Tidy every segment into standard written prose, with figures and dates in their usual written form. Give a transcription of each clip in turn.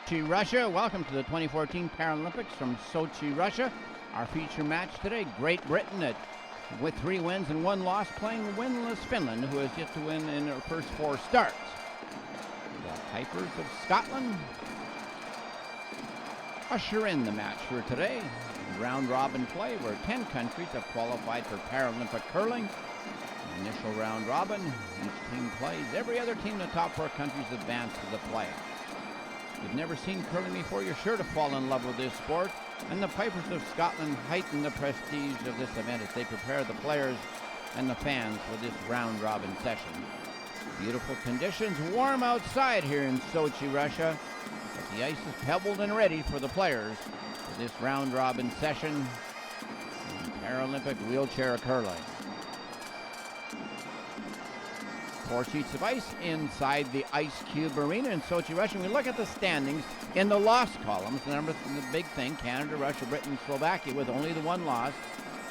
Sochi, Russia. Welcome to the 2014 Paralympics from Sochi, Russia. Our feature match today, Great Britain with 3 wins and 1 loss, playing winless Finland, who has yet to win in her first 4 starts. The Pipers of Scotland usher in the match for today. Round robin play where 10 countries have qualified for Paralympic curling. Initial round robin, each team plays. Every other team in the top 4 countries advance to the playoffs. If you've never seen curling before, you're sure to fall in love with this sport, and the Pipers of Scotland heighten the prestige of this event as they prepare the players and the fans for this round robin session. Beautiful conditions, warm outside here in Sochi, Russia, but the ice is pebbled and ready for the players for this round robin session in Paralympic wheelchair curling. 4 sheets of ice inside the Ice Cube Arena in Sochi, Russia. We look at the standings in the loss columns. The big thing, Canada, Russia, Britain, Slovakia with only the 1 loss.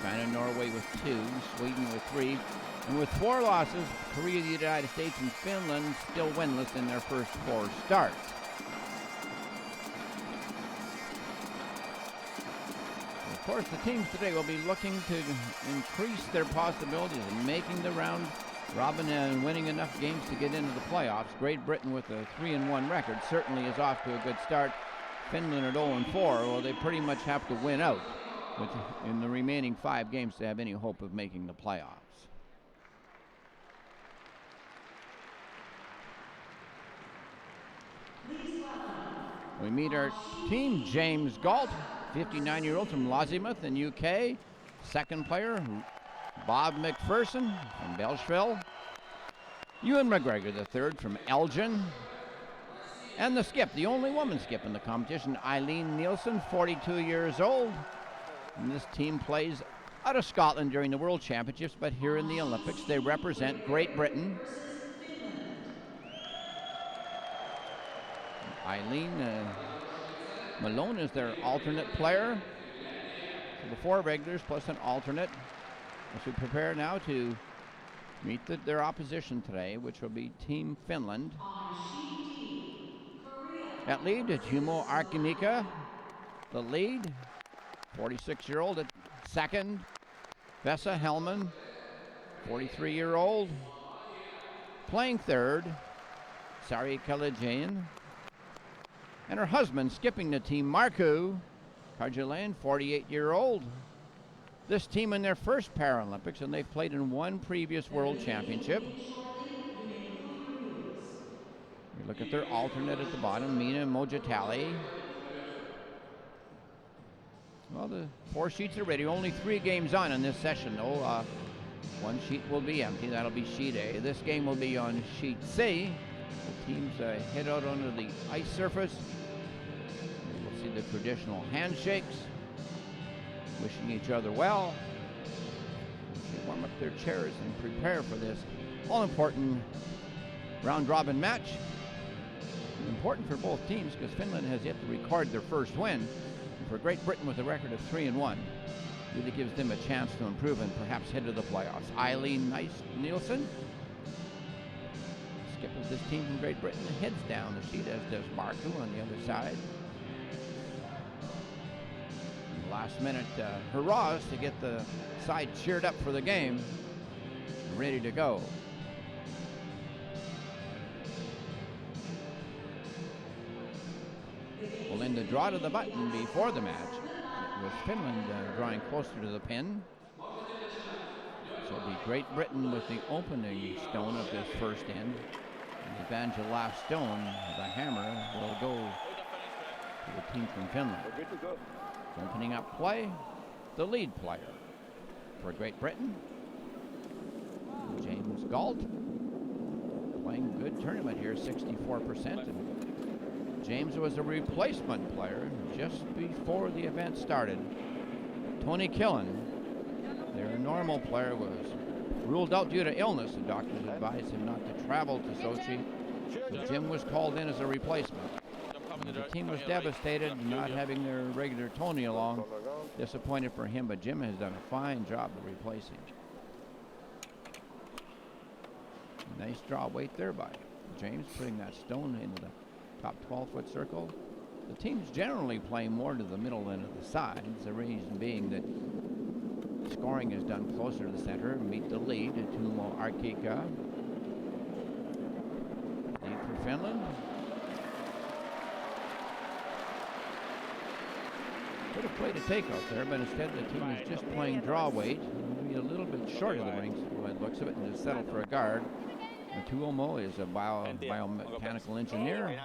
China, Norway with 2, Sweden with 3. And with 4 losses, Korea, the United States, and Finland still winless in their first 4 starts. Of course, the teams today will be looking to increase their possibilities of making the round robin and winning enough games to get into the playoffs. Great Britain with a 3-1 record certainly is off to a good start. Finland at 0-4, well, they pretty much have to win out in the remaining 5 games to have any hope of making the playoffs. We meet our team, James Galt, 59-year-old from Lossiemouth in UK. Second player, Bob Mcpherson from Belchville. Ewan McGregor the third from Elgin. And the skip, the only woman skip in the competition, Eileen Nielsen, 42 years old. And this team plays out of Scotland during the World Championships, but here in the Olympics they represent Great Britain. Eileen Malone is their alternate player. So the 4 regulars plus an alternate. As we prepare now to meet their opposition today, which will be Team Finland. At lead, Jumo Arkinika, the lead, 46-year-old at second. Vesa Hellman, 43-year-old. Playing third, Sari Kalajayan. And her husband skipping the team, Marku Karjalayan, 48-year-old. This team in their first Paralympics, and they've played in 1 previous World Championship. We look at their alternate at the bottom, Mina Mojatali. Well, the 4 sheets are ready. Only 3 games on in this session, though. 1 sheet will be empty. That'll be sheet A. This game will be on sheet C. The teams head out onto the ice surface. We'll see the traditional handshakes, wishing each other well. They warm up their chairs and prepare for this all-important round-robin match. Important for both teams because Finland has yet to record their first win. And for Great Britain with a record of 3-1, really gives them a chance to improve and perhaps head to the playoffs. Eileen Nielsen, skip of this team from Great Britain, heads down the sheet, as does Marku on the other side. Last minute hurrahs to get the side cheered up for the game, ready to go. Well, in the draw to the button before the match, it was Finland drawing closer to the pin. So it'll be Great Britain with the opening stone of this first end. And the Evangelov stone, the hammer, will go to the team from Finland. Opening up play, the lead player for Great Britain, James Galt, playing good tournament here, 64%. And James was a replacement player just before the event started. Tony Killen, their normal player, was ruled out due to illness. The doctors advised him not to travel to Sochi, so Jim was called in as a replacement. The team was devastated not having their regular Tony along. Disappointed for him, but Jim has done a fine job of replacing. Nice draw weight there by James, putting that stone into the top 12-foot circle. The teams generally play more to the middle than to the sides, the reason being that scoring is done closer to the center. Meet the lead, Tuomo Arkika. Lead for Finland. Could have played a takeout there, but instead the team is just playing draw weight. Maybe a little bit short of the rings by the looks of it, and just settled for a guard. Tuomo is a biomechanical engineer.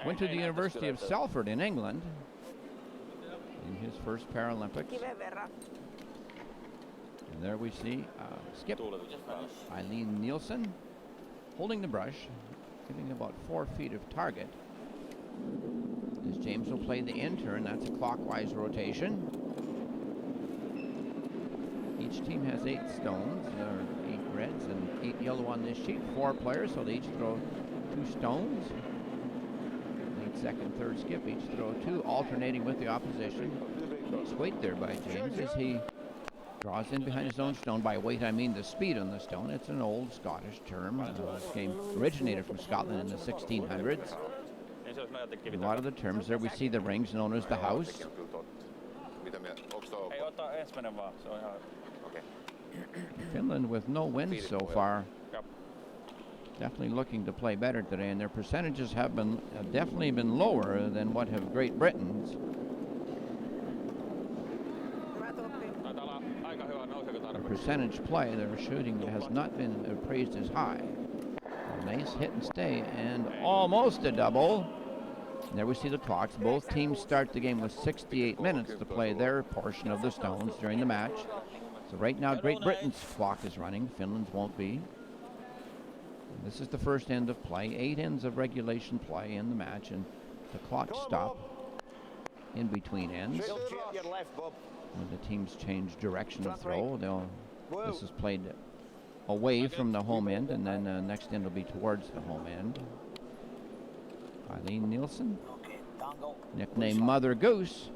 Went to the University of Salford in England in his first Paralympics. And there we see skip Eileen Nielsen holding the brush, giving about 4 feet of target. As James will play the in turn, that's a clockwise rotation. Each team has 8 stones, or 8 reds and 8 yellow on this sheet. 4 players, so they each throw 2 stones. Lead, second, third skip, each throw 2, alternating with the opposition. Nice weight there by James as he draws in behind his own stone. By weight, I mean the speed on the stone. It's an old Scottish term. This game originated from Scotland in the 1600s. A lot of the terms there, we see the rings known as the house. Finland with no wins so far. Definitely looking to play better today, and their percentages have definitely been lower than what have Great Britain's. The percentage play, their shooting has not been appraised as high. A nice hit and stay, and almost a double. And there we see the clocks. Both teams start the game with 68 minutes to play their portion of the stones during the match. So right now, Great Britain's clock is running. Finland's won't be. And this is the first end of play. 8 ends of regulation play in the match, and the clocks stop in between ends. When the teams change direction of throw, this is played away from the home end, and then the next end will be towards the home end. Eileen Nielsen, nicknamed Mother Goose.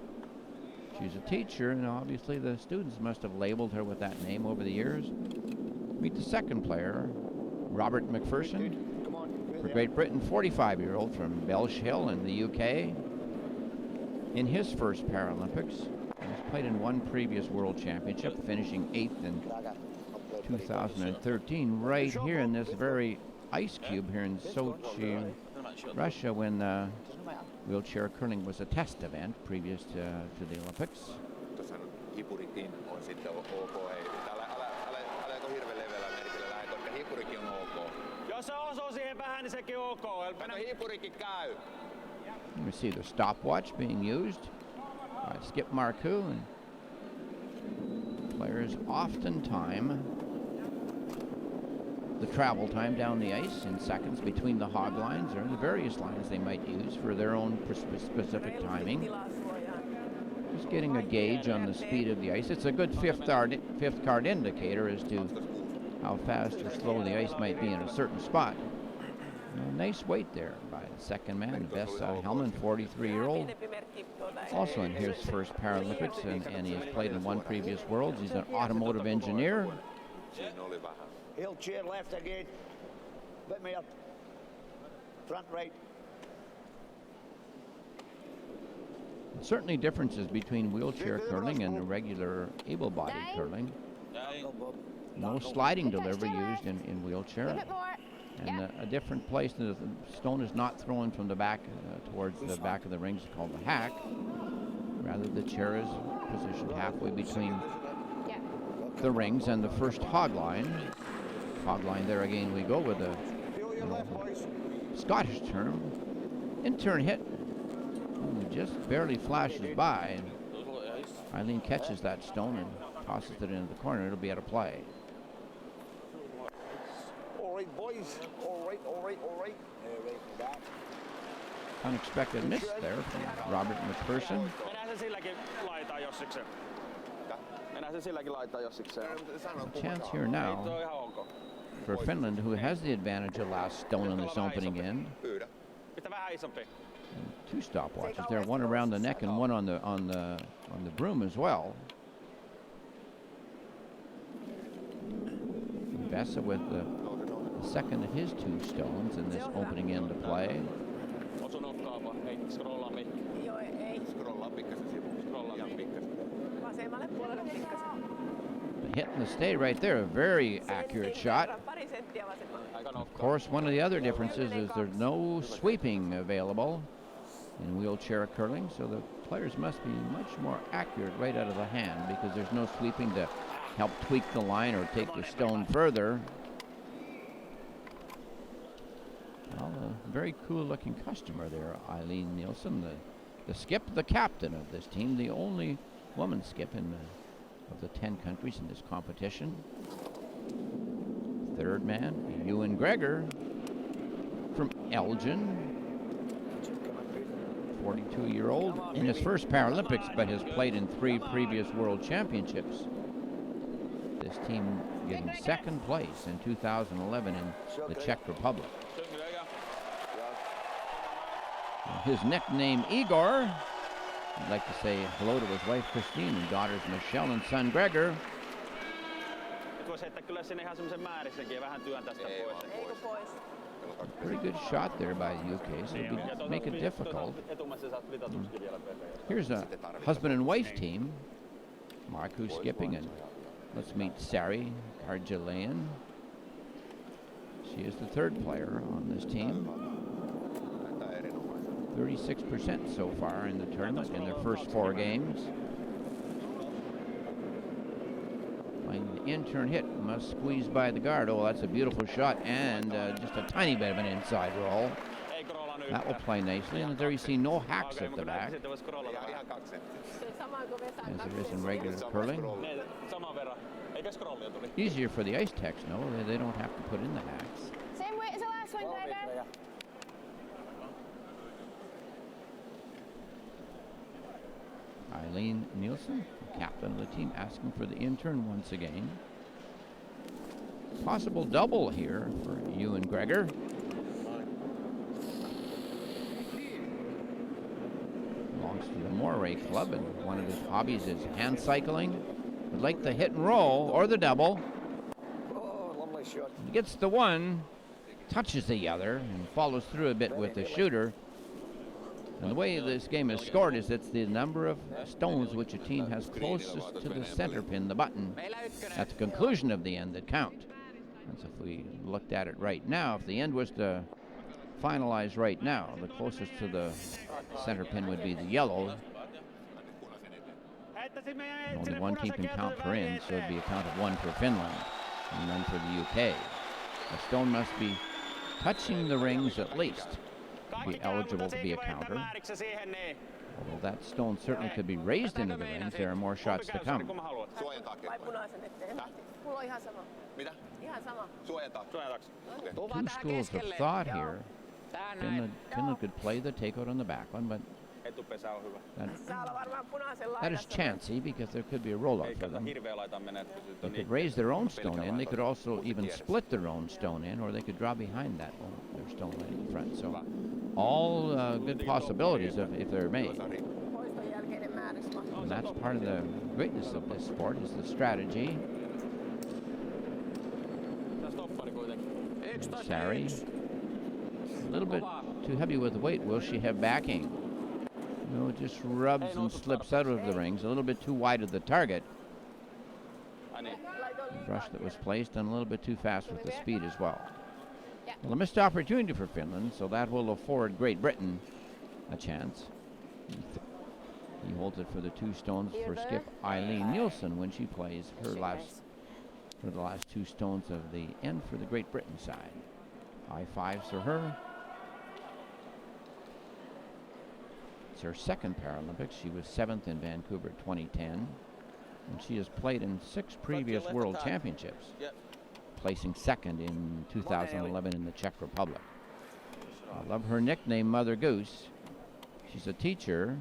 She's a teacher, and obviously the students must have labeled her with that name over the years. Meet the second player, Robert Mcpherson. For Great Britain, 45-year-old from Belsh Hill in the UK. In his first Paralympics, he's played in one previous World Championship, finishing 8th in 2013, right here in this very ice cube here in Sochi, Russia, when wheelchair curling was a test event previous to the Olympics. We see the stopwatch being used by Skip Marcoux, and players often time the travel time down the ice in seconds between the hog lines or the various lines they might use for their own specific timing. Just getting a gauge on the speed of the ice. It's a good fifth card indicator as to how fast or slow the ice might be in a certain spot. Nice weight there by the second man, Vesa Helman, 43-year-old. Also in his first Paralympics, and he has played in one previous Worlds. He's an automotive engineer. Heel chair left again. Bit me up. Front right. Certainly differences between wheelchair curling and regular able-bodied curling. No sliding delivery used in wheelchair. And a different place. The stone is not thrown from the back towards the back of the rings, called the hack. Rather, the chair is positioned halfway between the rings and the first hog line. Hog line, there again we go with a Scottish term. In-turn hit. Ooh, just barely flashes by. And Eileen catches that stone and tosses it into the corner. It'll be out of play. All right, boys. All right. Unexpected miss there from Robert Mcpherson. A chance here now for Finland, who has the advantage of last stone on this opening end. And 2 stopwatches there, one around the neck and one on the broom as well. Vesa with the second of his 2 stones in this opening end of play. hit and the stay right there. A very accurate shot. Of course, one of the other differences is there's no sweeping available in wheelchair curling, so the players must be much more accurate right out of the hand because there's no sweeping to help tweak the line or take the stone further. Well, a very cool looking customer there, Eileen Nielsen, the skip, the captain of this team, the only woman skip in of the 10 countries in this competition. Third man, Ewan Gregor from Elgin, 42-year-old in his first Paralympics, but has played in 3 previous World Championships. This team getting second place in 2011 in the Czech Republic. His nickname, Igor. I'd like to say hello to his wife, Christine, and daughters, Michelle and son, Gregor. Pretty good shot there by the UK, so it'll make it difficult. Here's a husband and wife team. Mark, who's skipping, and let's meet Sari Karjalayan. She is the third player on this team. 36% so far in the tournament in their first 4 games. Playing the in-turn hit, must squeeze by the guard. Oh, that's a beautiful shot, and just a tiny bit of an inside roll. That will play nicely, and there you see no hacks at the back, as there is in regular curling. Easier for the ice techs, no, they don't have to put in the hacks. Same weight as the last one, Gregor. Eileen Nielsen, captain of the team, asking for the in-turn once again. Possible double here for Ewan Gregor. Belongs to the Moray Club, and one of his hobbies is hand cycling. Would like the hit and roll or the double. Oh, lovely shot. He gets the one, touches the other, and follows through a bit with the shooter. And the way this game is scored is it's the number of stones which a team has closest to the center pin, the button, at the conclusion of the end that count. And so if we looked at it right now, if the end was to finalize right now, the closest to the center pin would be the yellow. And only one team can count per in, so it'd be a count of 1 for Finland and 1 for the UK. The stone must be touching the rings at least to be eligible to be a counter. Although that stone certainly could be raised into the rings, there are more shots to come. Two schools of thought here. Finland could play the takeout on the back one, but that is chancy because there could be a rollout for them. They could raise their own stone in. They could also even split their own stone in, or they could draw behind that one, their stone right in front. So all good possibilities if they're made. And that's part of the greatness of this sport, is the strategy. Sari, a little bit too heavy with the weight. Will she have backing? No, it just rubs and slips out of the rings. A little bit too wide of the target. The brush that was placed, and a little bit too fast with the speed as well. Well, a missed opportunity for Finland, so that will afford Great Britain a chance. He holds it for the 2 stones for skip Eileen Nielsen when she plays her the last 2 stones of the end for the Great Britain side. High fives for her. It's her second Paralympics. She was 7th in Vancouver 2010, and she has played in 6 previous World Championships, placing 2nd in 2011 in the Czech Republic. I love her nickname, Mother Goose. She's a teacher.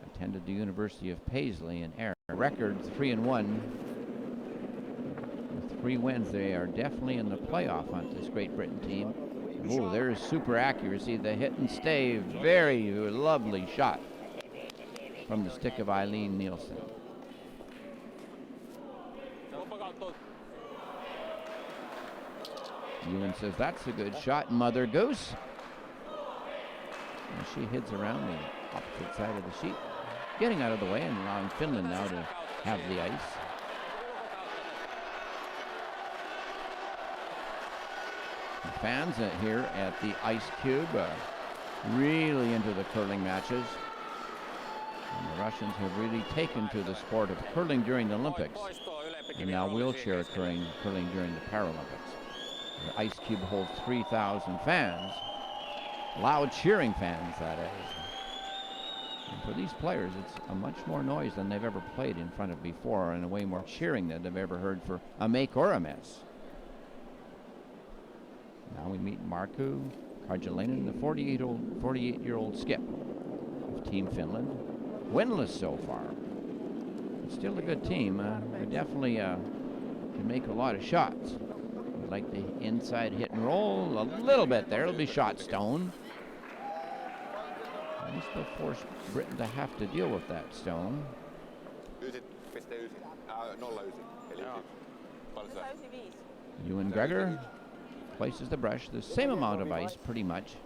Attended the University of Paisley in Ayr. Record 3-1. With 3 wins, they are definitely in the playoff hunt, this Great Britain team. Oh, there's super accuracy. The hit and stay. Very lovely shot from the stick of Eileen Nielsen. Ewan says that's a good shot, Mother Goose. And she heads around the opposite side of the sheet, getting out of the way and allowing Finland now to have the ice. The fans here at the Ice Cube really into the curling matches. And the Russians have really taken to the sport of curling during the Olympics, and now wheelchair curling during the Paralympics. The Ice Cube holds 3,000 fans, loud cheering fans, that is. And for these players, it's a much more noise than they've ever played in front of before, and a way more cheering than they've ever heard for a make or a miss. Now we meet Markku Karjalainen, the 48-year-old skip of Team Finland. Winless so far. It's still a good team. They definitely can make a lot of shots. Like the inside hit and roll a little bit there. It'll be shot stone. And this will force Britain to have to deal with that stone. Ewan Gregor places the brush, the same amount of ice pretty much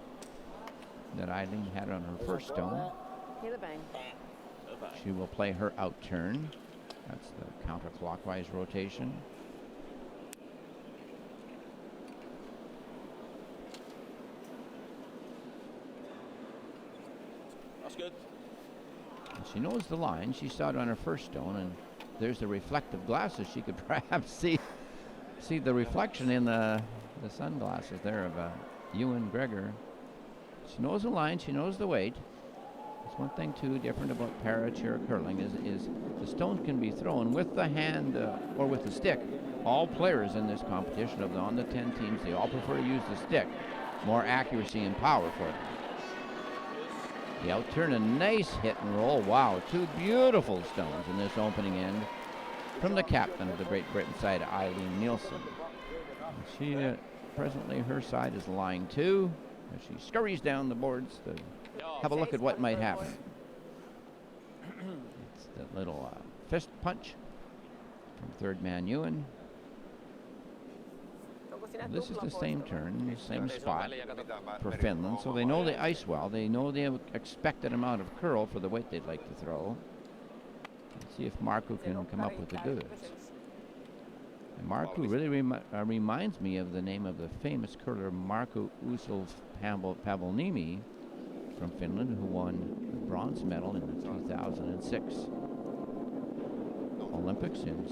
that Eileen had on her first stone. She will play her out turn. That's the counterclockwise rotation. That's good. And she knows the line. She saw it on her first stone, and there's the reflective glasses. She could perhaps see the reflection in the sunglasses there of Ewan Gregor. She knows the line. She knows the weight. It's one thing too different about para-chair curling is the stone can be thrown with the hand or with the stick. All players in this competition on the 10 teams, they all prefer to use the stick. More accuracy and power for them. The outturn, a nice hit and roll. Wow, two beautiful stones in this opening end from the captain of the Great Britain side, Eileen Nielsen. And she presently her side is lying two as she scurries down the boards to have a look at what might happen. It's the little fist punch from third man Ewan. This is the same turn, the same spot for Finland, so they know the ice well. They know the expected amount of curl for the weight they'd like to throw. Let's see if Markku can come up with the goods. And Markku really reminds me of the name of the famous curler Markku Uusel-Pavolniemi from Finland, who won the bronze medal in the 2006 Olympics in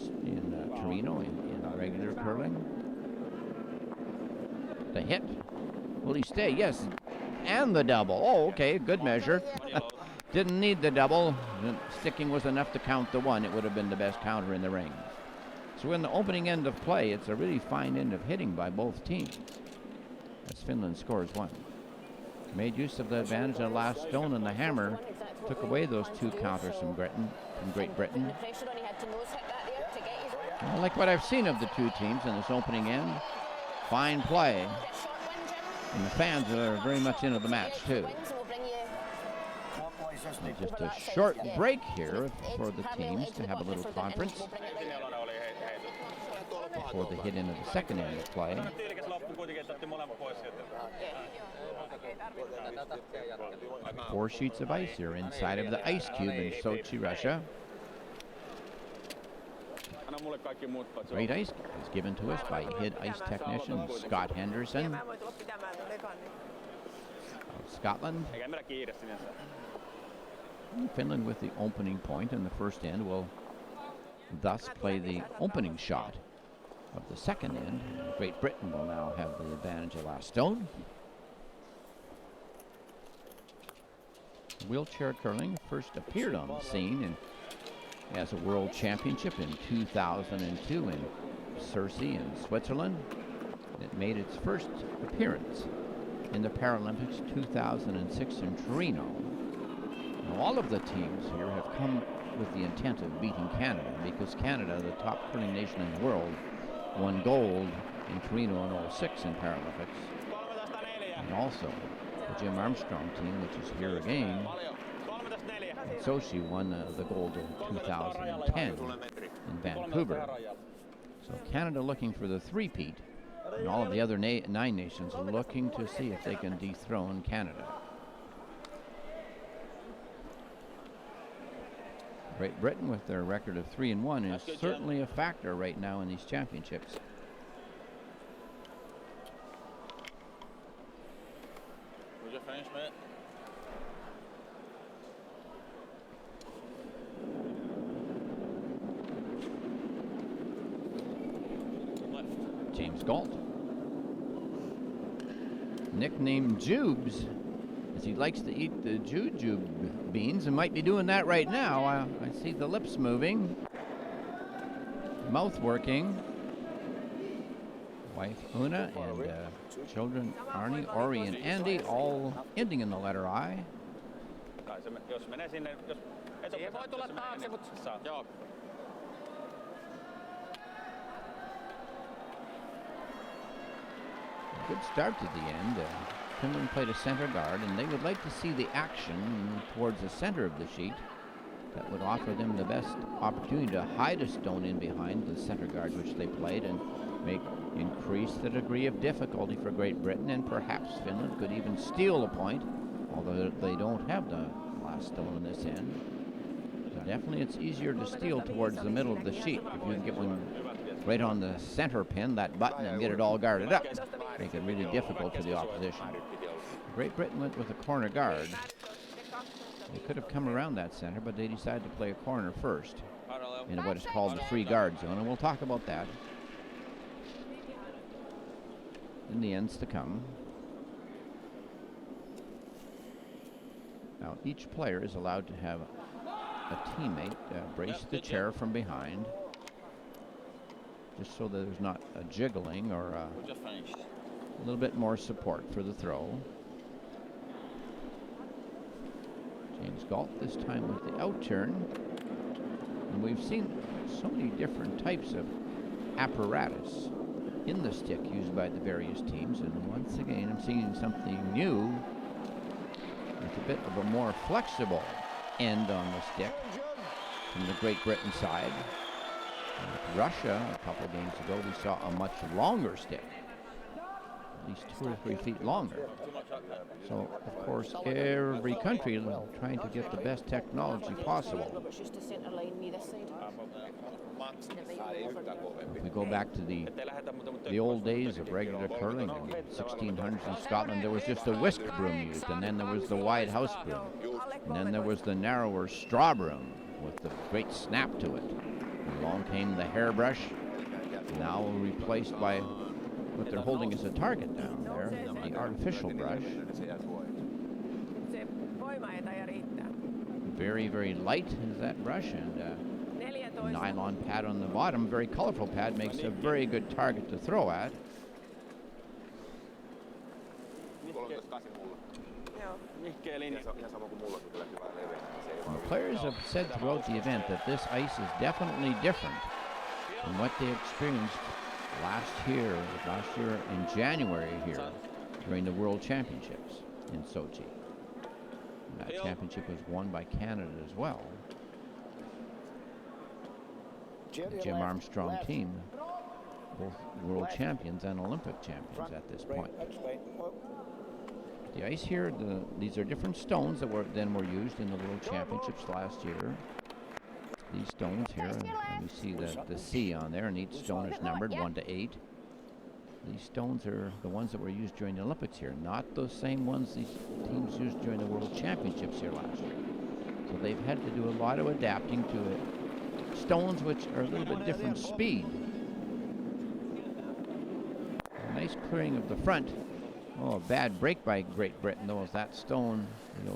Torino in regular curling. The hit. Will he stay? Yes. And the double. Oh, okay. Good measure. Didn't need the double. Sticking was enough to count the one. It would have been the best counter in the ring. So in the opening end of play, it's a really fine end of hitting by both teams, as Finland scores one. Made use of the advantage of the last stone, and the hammer took away those two counters from Great Britain. I like what I've seen of the two teams in this opening end. Fine play. And the fans are very much into the match, too. And just a short break here for the teams to have a little conference before they hit into the second end of play. Four sheets of ice here inside of the Ice Cube in Sochi, Russia. Great ice is given to us by head ice technician Scott Henderson of Scotland. Finland with the opening point in the first end will thus play the opening shot of the second end. Great Britain will now have the advantage of last stone. Wheelchair curling first appeared on the scene as a world championship in 2002 in Sochi in Switzerland. It made its first appearance in the Paralympics 2006 in Torino. Now, all of the teams here have come with the intent of beating Canada, because Canada, the top curling nation in the world, won gold in Torino in 06 in Paralympics. And also the Jim Armstrong team, which is here again, Sochi won the gold in 2010 in Vancouver. So Canada looking for the three-peat, and all of the other 9 nations are looking to see if they can dethrone Canada. Great Britain, with their record of 3-1, is certainly a factor right now in these championships. Was you finished, mate? James Galt, nicknamed Jubes, as he likes to eat the jujube beans, and might be doing that right now. I see the lips moving, mouth working. Wife Una and children Arnie, Ori, and Andy, all ending in the letter I. Good start to the end. Finland played a center guard, and they would like to see the action towards the center of the sheet. That would offer them the best opportunity to hide a stone in behind the center guard which they played, and increase the degree of difficulty for Great Britain, and perhaps Finland could even steal a point, although they don't have the last stone in this end. So definitely it's easier to steal towards the middle of the sheet. If you can get one right on the center pin, that button, and get it all guarded up, make it really difficult for the opposition. Great Britain went with a corner guard. They could have come around that center, but they decided to play a corner first in what is called the free guard zone, and we'll talk about that in the ends to come. Now, each player is allowed to have a teammate brace the chair from behind, just so that there's not a jiggling or a little bit more support for the throw. James Galt this time with the out turn. And we've seen so many different types of apparatus in the stick used by the various teams, and once again I'm seeing something new with a bit of a more flexible end on the stick from the Great Britain side. And with Russia a couple of games ago, we saw a much longer stick, at least 2 or 3 feet longer. So of course every country is trying to get the best technology possible. If we go back to the old days of regular curling in the 1600s in Scotland, there was just a whisk broom used, and then there was the wide house broom, and then there was the narrower straw broom with the great snap to it. Along came the hairbrush, now replaced by what they're holding as a target down there, the artificial brush. Very, very light is that brush, and nylon pad on the bottom, very colorful pad, makes a very good target to throw at. The players have said throughout the event that this ice is definitely different from what they experienced last year in January here during the World Championships in Sochi. And that championship was won by Canada as well. The Jim Armstrong team, both world champions and Olympic champions at this point. The ice here, these are different stones that were used in the World Championships last year. These stones here, and we see the C on there, and each stone is numbered 1 to 8. These stones are the ones that were used during the Olympics here, not those same ones these teams used during the World Championships here last year. So they've had to do a lot of adapting to it. Stones which are a little bit different speed. A nice clearing of the front. Oh, a bad break by Great Britain, though, as that stone,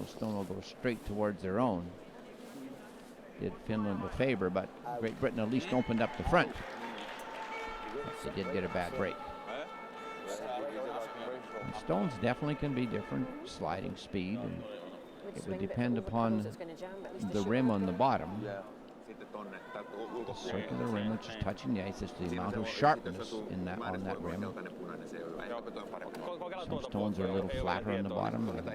stone will go straight towards their own. Did Finland a favor, but Great Britain at least opened up the front. They did get a bad break. And stones definitely can be different, sliding speed, and it would depend upon the rim on the bottom. The circular rim which is touching the ice is the amount of sharpness on that rim. Some stones are a little flatter on the bottom, and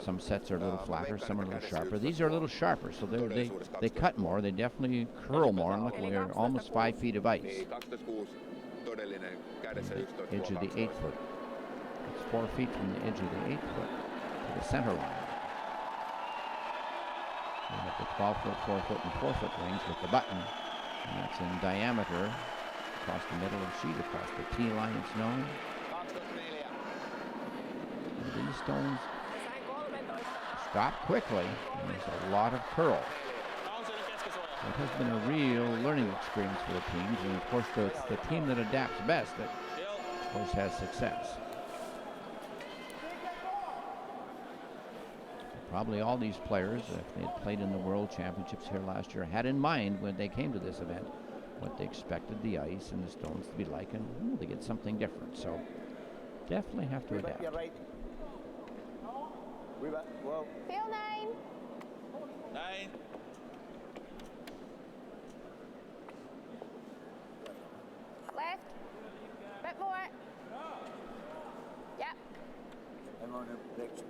some sets are a little flatter, some are a little sharper. These are a little sharper, so they cut more, they definitely curl more, and look, we're almost 5 feet of ice. The edge of the 8 foot. It's 4 feet from the edge of the 8 foot to the center line. And at the 12-foot, 4-foot, and 4-foot rings with the button. And that's in diameter across the middle of the sheet, across the tee line, it's known. And these stones stop quickly, and there's a lot of curl. So it has been a real learning experience for the teams, and of course it's the team that adapts best that, of course, has success. Probably all these players, if they had played in the World Championships here last year, had in mind when they came to this event what they expected the ice and the stones to be like, and they get something different. So definitely have to adapt. You're right. Well, Field 9. 9. Left. Bit more. Yep. I'm on the bridge.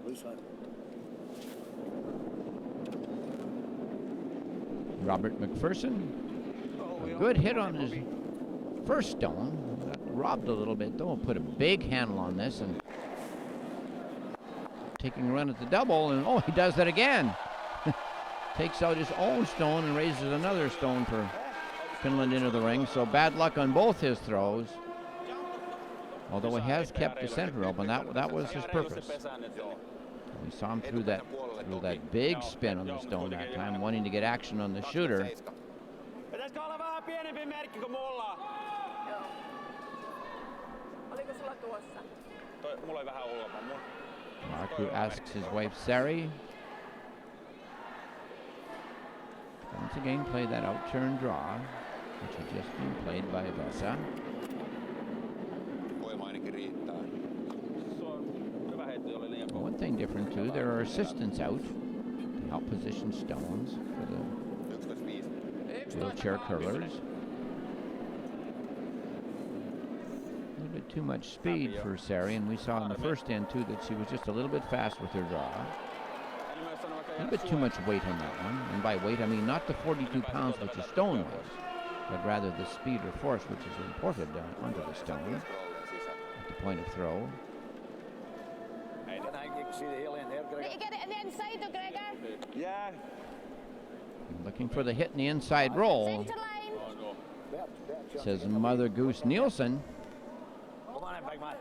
Loose one. Robert Mcpherson, a good hit on his first stone. Got robbed a little bit though. Put a big handle on this and taking a run at the double, and he does that again. Takes out his own stone and raises another stone for Finland into the ring. So bad luck on both his throws. Although he has kept the center open, that was his purpose. We saw him through that big spin on the stone that time, wanting to get action on the shooter. Markku asks his wife Sari. Once again, play that out turn draw, which had just been played by Vesa. One thing different too, there are assistants out to help position stones for the wheelchair curlers. A little bit too much speed for Sari, and we saw in the first end too that she was just a little bit fast with her draw. A little bit too much weight on that one, and by weight I mean not the 42 pounds which a stone was, but rather the speed or force which is imported onto the stone at the point of throw. See the alien there, Greg. Need to get it in the inside though, Gregor. Yeah. Looking for the hit in the inside roll, Centre line. says Mother Goose Nielsen. Come on in, big man.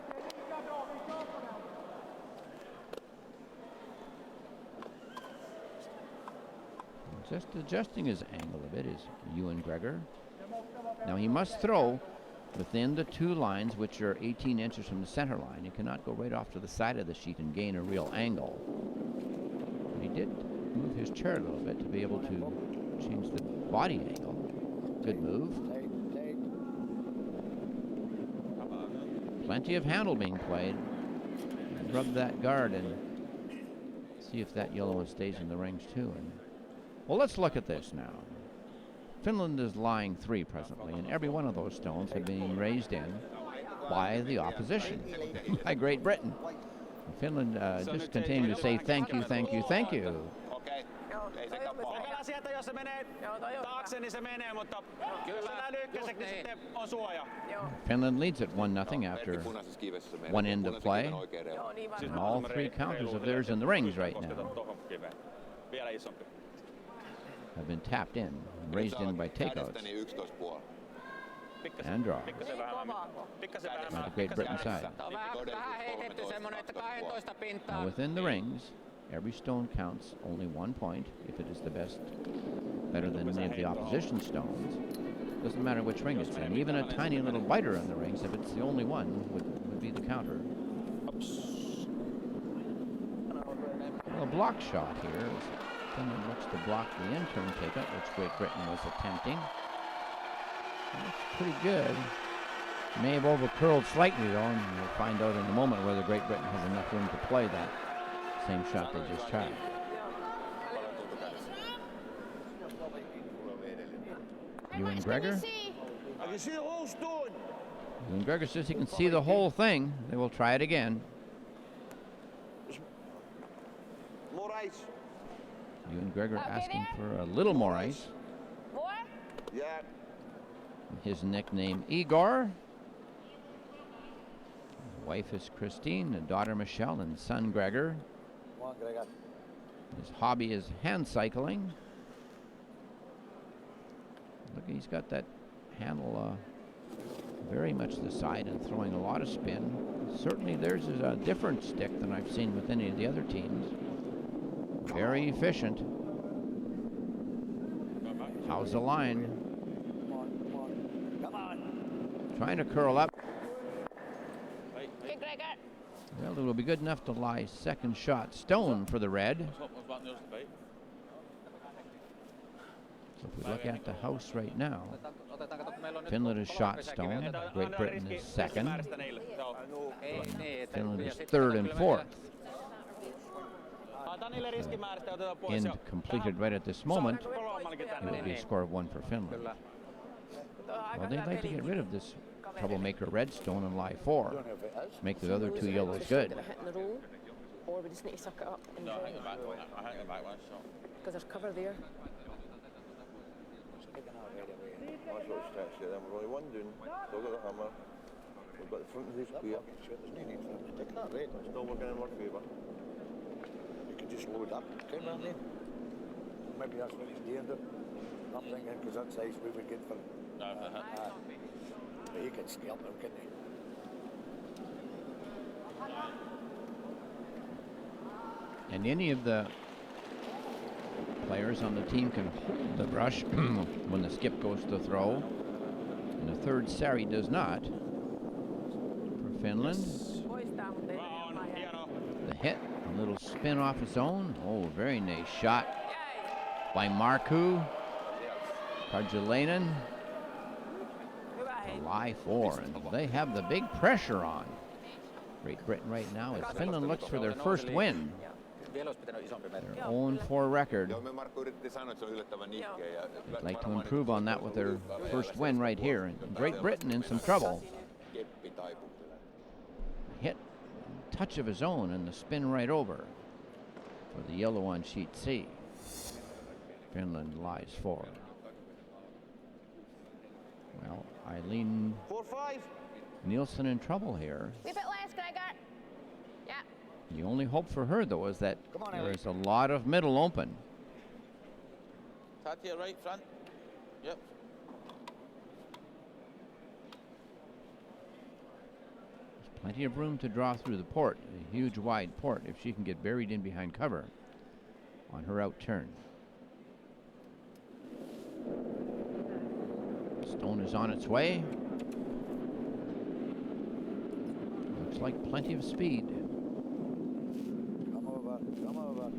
Just adjusting his angle a bit is Ewan Gregor. Now he must throw within the two lines, which are 18 inches from the center line. He cannot go right off to the side of the sheet and gain a real angle. But he did move his chair a little bit to be able to change the body angle. Good move. Plenty of handle being played. Rub that guard and see if that yellow one stays in the rings too. And well, let's look at this now. Finland is lying 3 presently, and every one of those stones have been raised in by the opposition, by Great Britain. And Finland just continuing to say thank you, thank you, thank you. Finland leads at 1-0 after one end of play, and all 3 counters of theirs in the rings right now have been tapped in, raised in by takeouts and draws by the Great Britain side. Now within the rings, every stone counts only 1 point if it is the best, better than any of the opposition stones. Doesn't matter which ring it's in. Even a tiny little biter in the rings, if it's the only one, would be the counter. Well, a block shot here. Finland looks to block the in-turn takeout, which Great Britain was attempting. Looks pretty good. May have over-curled slightly though, and we'll find out in a moment whether Great Britain has enough room to play that same shot they just tried. Ewan Gregor? I can see the whole stone. Ewan Gregor says he can see the whole thing. They will try it again. More ice. Ewan Gregor asking for a little more ice. More? Yeah. His nickname Igor. His wife is Christine, the daughter Michelle, and son Gregor. on, Gregor. His hobby is hand cycling. Look, he's got that handle very much to the side and throwing a lot of spin. Certainly theirs is a different stick than I've seen with any of the other teams. Very efficient. How's the line? Come on. Trying to curl up. Good, Gregor. Well, it will be good enough to lie second shot. Stone for the red. So if we look at the house right now, Finland has shot stone. Great Britain is second. Finland is third and fourth. End completed right at this moment. It will be a score of 1 for Finland. Well, they'd like to get rid of this troublemaker red stone and lie 4. Make the other 2 yellows good. Or we just need to suck it up and No, I hang it back one shot. because there's cover there. That's what stretch it. Then we're only one doing. Still got the hammer. We've got the front of the square. Take that right. Still working in our favour. You can just load up. Can't you? Maybe that's what he's doing. I'm thinking because that's the ice we would get for. But he can scalp them, couldn't he? And any of the players on the team can hold the brush when the skip goes to throw. And the third Sari does not. For Finland. The hit, a little spin off his own. Oh, very nice shot by Markku. Karjalainen. Lie 4, and they have the big pressure on Great Britain right now as Finland looks for their first win. Their 0-4 record. They'd like to improve on that with their first win right here. And Great Britain in some trouble. Hit, touch of his own, and the spin right over for the yellow on sheet C. Finland lies 4. Well, Eileen 4-5. Nielsen in trouble here. A bit less, Gregor. Yeah. The only hope for her, though, is that Come on, there Ellie. is a lot of middle open. Tatia right front. Yep. There's plenty of room to draw through the port, a huge wide port, if she can get buried in behind cover on her out turn. Stone is on its way. Looks like plenty of speed. Come over, come over.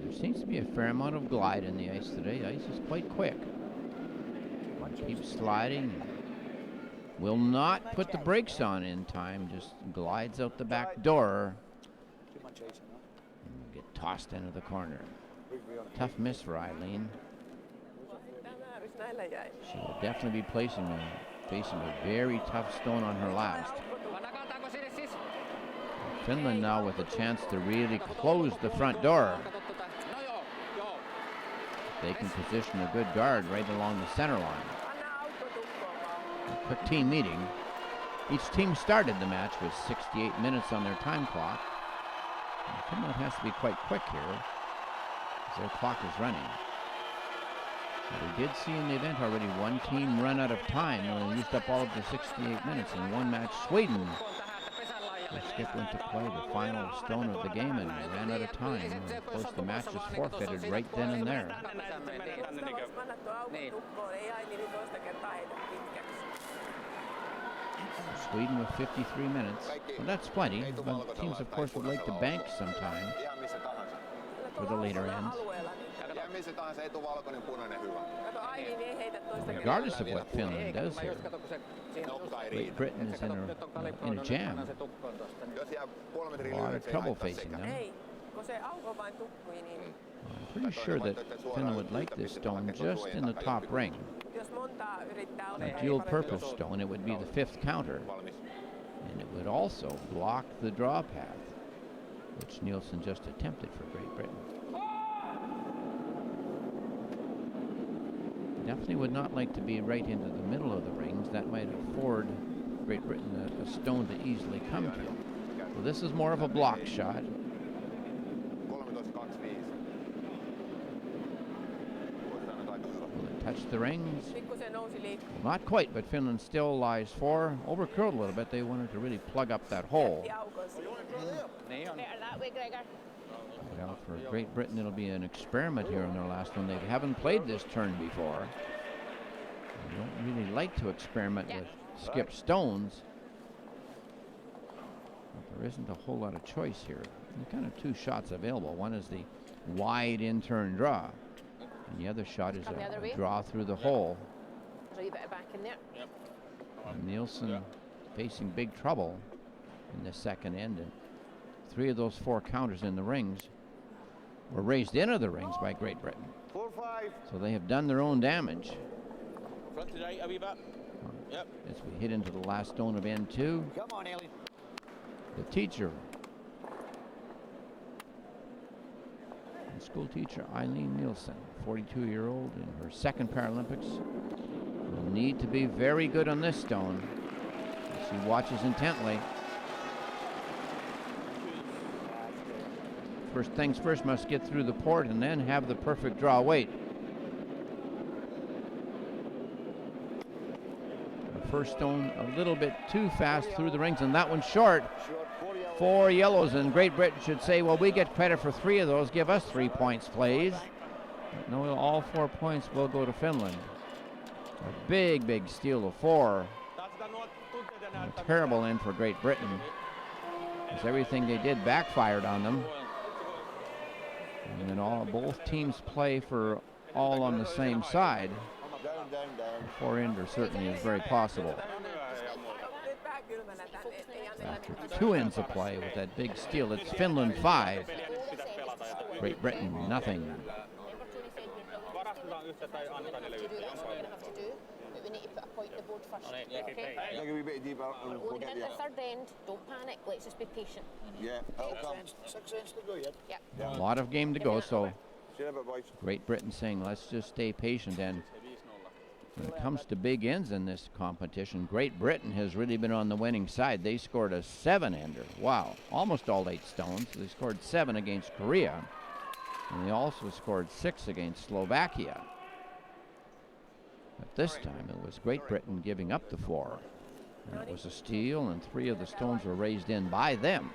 There seems to be a fair amount of glide in the ice today. The ice is quite quick. One keeps sliding. Will not put the brakes on in time. Just glides out the back door. Too much ice in that. And get tossed into the corner. Big wheel. Tough miss for Eileen. She will definitely be facing a very tough stone on her last. Finland now with a chance to really close the front door. They can position a good guard right along the center line. A quick team meeting. Each team started the match with 68 minutes on their time clock. And Finland has to be quite quick here as their clock is running. We did see in the event already one team run out of time when they used up all of the 68 minutes in one match. Sweden. The skip went to play the final stone of the game and ran out of time. Of course, the match was forfeited right then and there. Sweden with 53 minutes. Well, that's plenty. But teams, of course, would like to bank sometime for the later ends. Regardless of what Finland does here, Great Britain is in a jam. A lot of trouble facing them. I'm pretty sure that Finland would like this stone just in the top ring. A dual-purpose stone, it would be the 5th counter. And it would also block the draw path, which Nielsen just attempted for Great Britain. Definitely would not like to be right into the middle of the rings. That might afford Great Britain a stone to easily come to. So this is more of a block shot. 13-25. Will it touch the rings? Pikkusen nousi liikkeelle. Not quite, but Finland still lies 4. Overcurled a little bit. They wanted to really plug up that hole. Niin on. Better that way, Gregor. Well, for Great Britain, it'll be an experiment here in their last one. They haven't played this turn before. They don't really like to experiment with skip stones. But there isn't a whole lot of choice here. There are kind of 2 shots available. One is the wide in-turn draw, and the other shot is Come the other a way. draw through the hole. There's a wee bit of back in there. And Nielsen facing big trouble in the second end. And 3 of those 4 counters in the rings were raised into the rings by Great Britain. 4-5. So they have done their own damage. Front to right a wee bit. Yep. As we hit into the last stone of end 2. Come on, Ellie. The teacher, and school teacher Eileen Nielsen, 42-year-old in her second Paralympics, will need to be very good on this stone. She watches intently. First things first, must get through the port and then have the perfect draw weight. The first stone a little bit too fast through the rings, and that one's short. Short, 4 yellows, and Great Britain should say, well, we get credit for 3 of those. Give us 3 points, please. No, all 4 points will go to Finland. A big, big steal of 4. And a terrible end for Great Britain, as everything they did backfired on them. And then both teams play for all on the same side. Down, down, down. 4-ender certainly is very possible. After 2 ends of play with that big steal, it's Finland 5, Great Britain nothing. We need to put a point in the board first. Okay? Dig a wee bit deeper and we'll get At there. the third end, don't panic. Let's just be patient. Yeah, that'll come. 6 ends to go yet. Yeah. A lot of game to go, so See you in a bit, boys. Great Britain saying, let's just stay patient. And when it comes to big ends in this competition, Great Britain has really been on the winning side. They scored a 7-ender. Wow, almost all 8 stones. They scored 7 against Korea, and they also scored 6 against Slovakia. But this time it was Great Britain giving up the 4. And it was a steal, and 3 of the stones were raised in by them.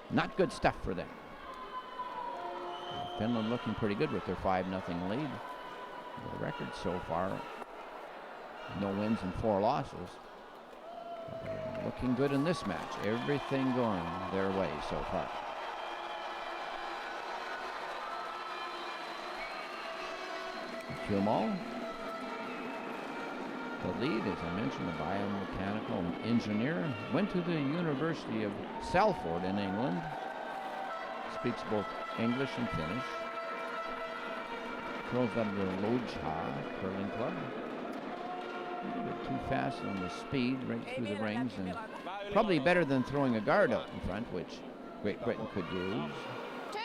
Not good stuff for them. Finland looking pretty good with their 5-0 lead. The record so far, no wins and 4 losses. They're looking good in this match. Everything going their way so far. Humal, the lead, as I mentioned, a biomechanical engineer, went to the University of Salford in England. Speaks both English and Finnish. Curls out of the Lodha curling club. A little bit too fast on the speed, right through the rings, and probably better than throwing a guard out in front, which Great Britain could use. 2,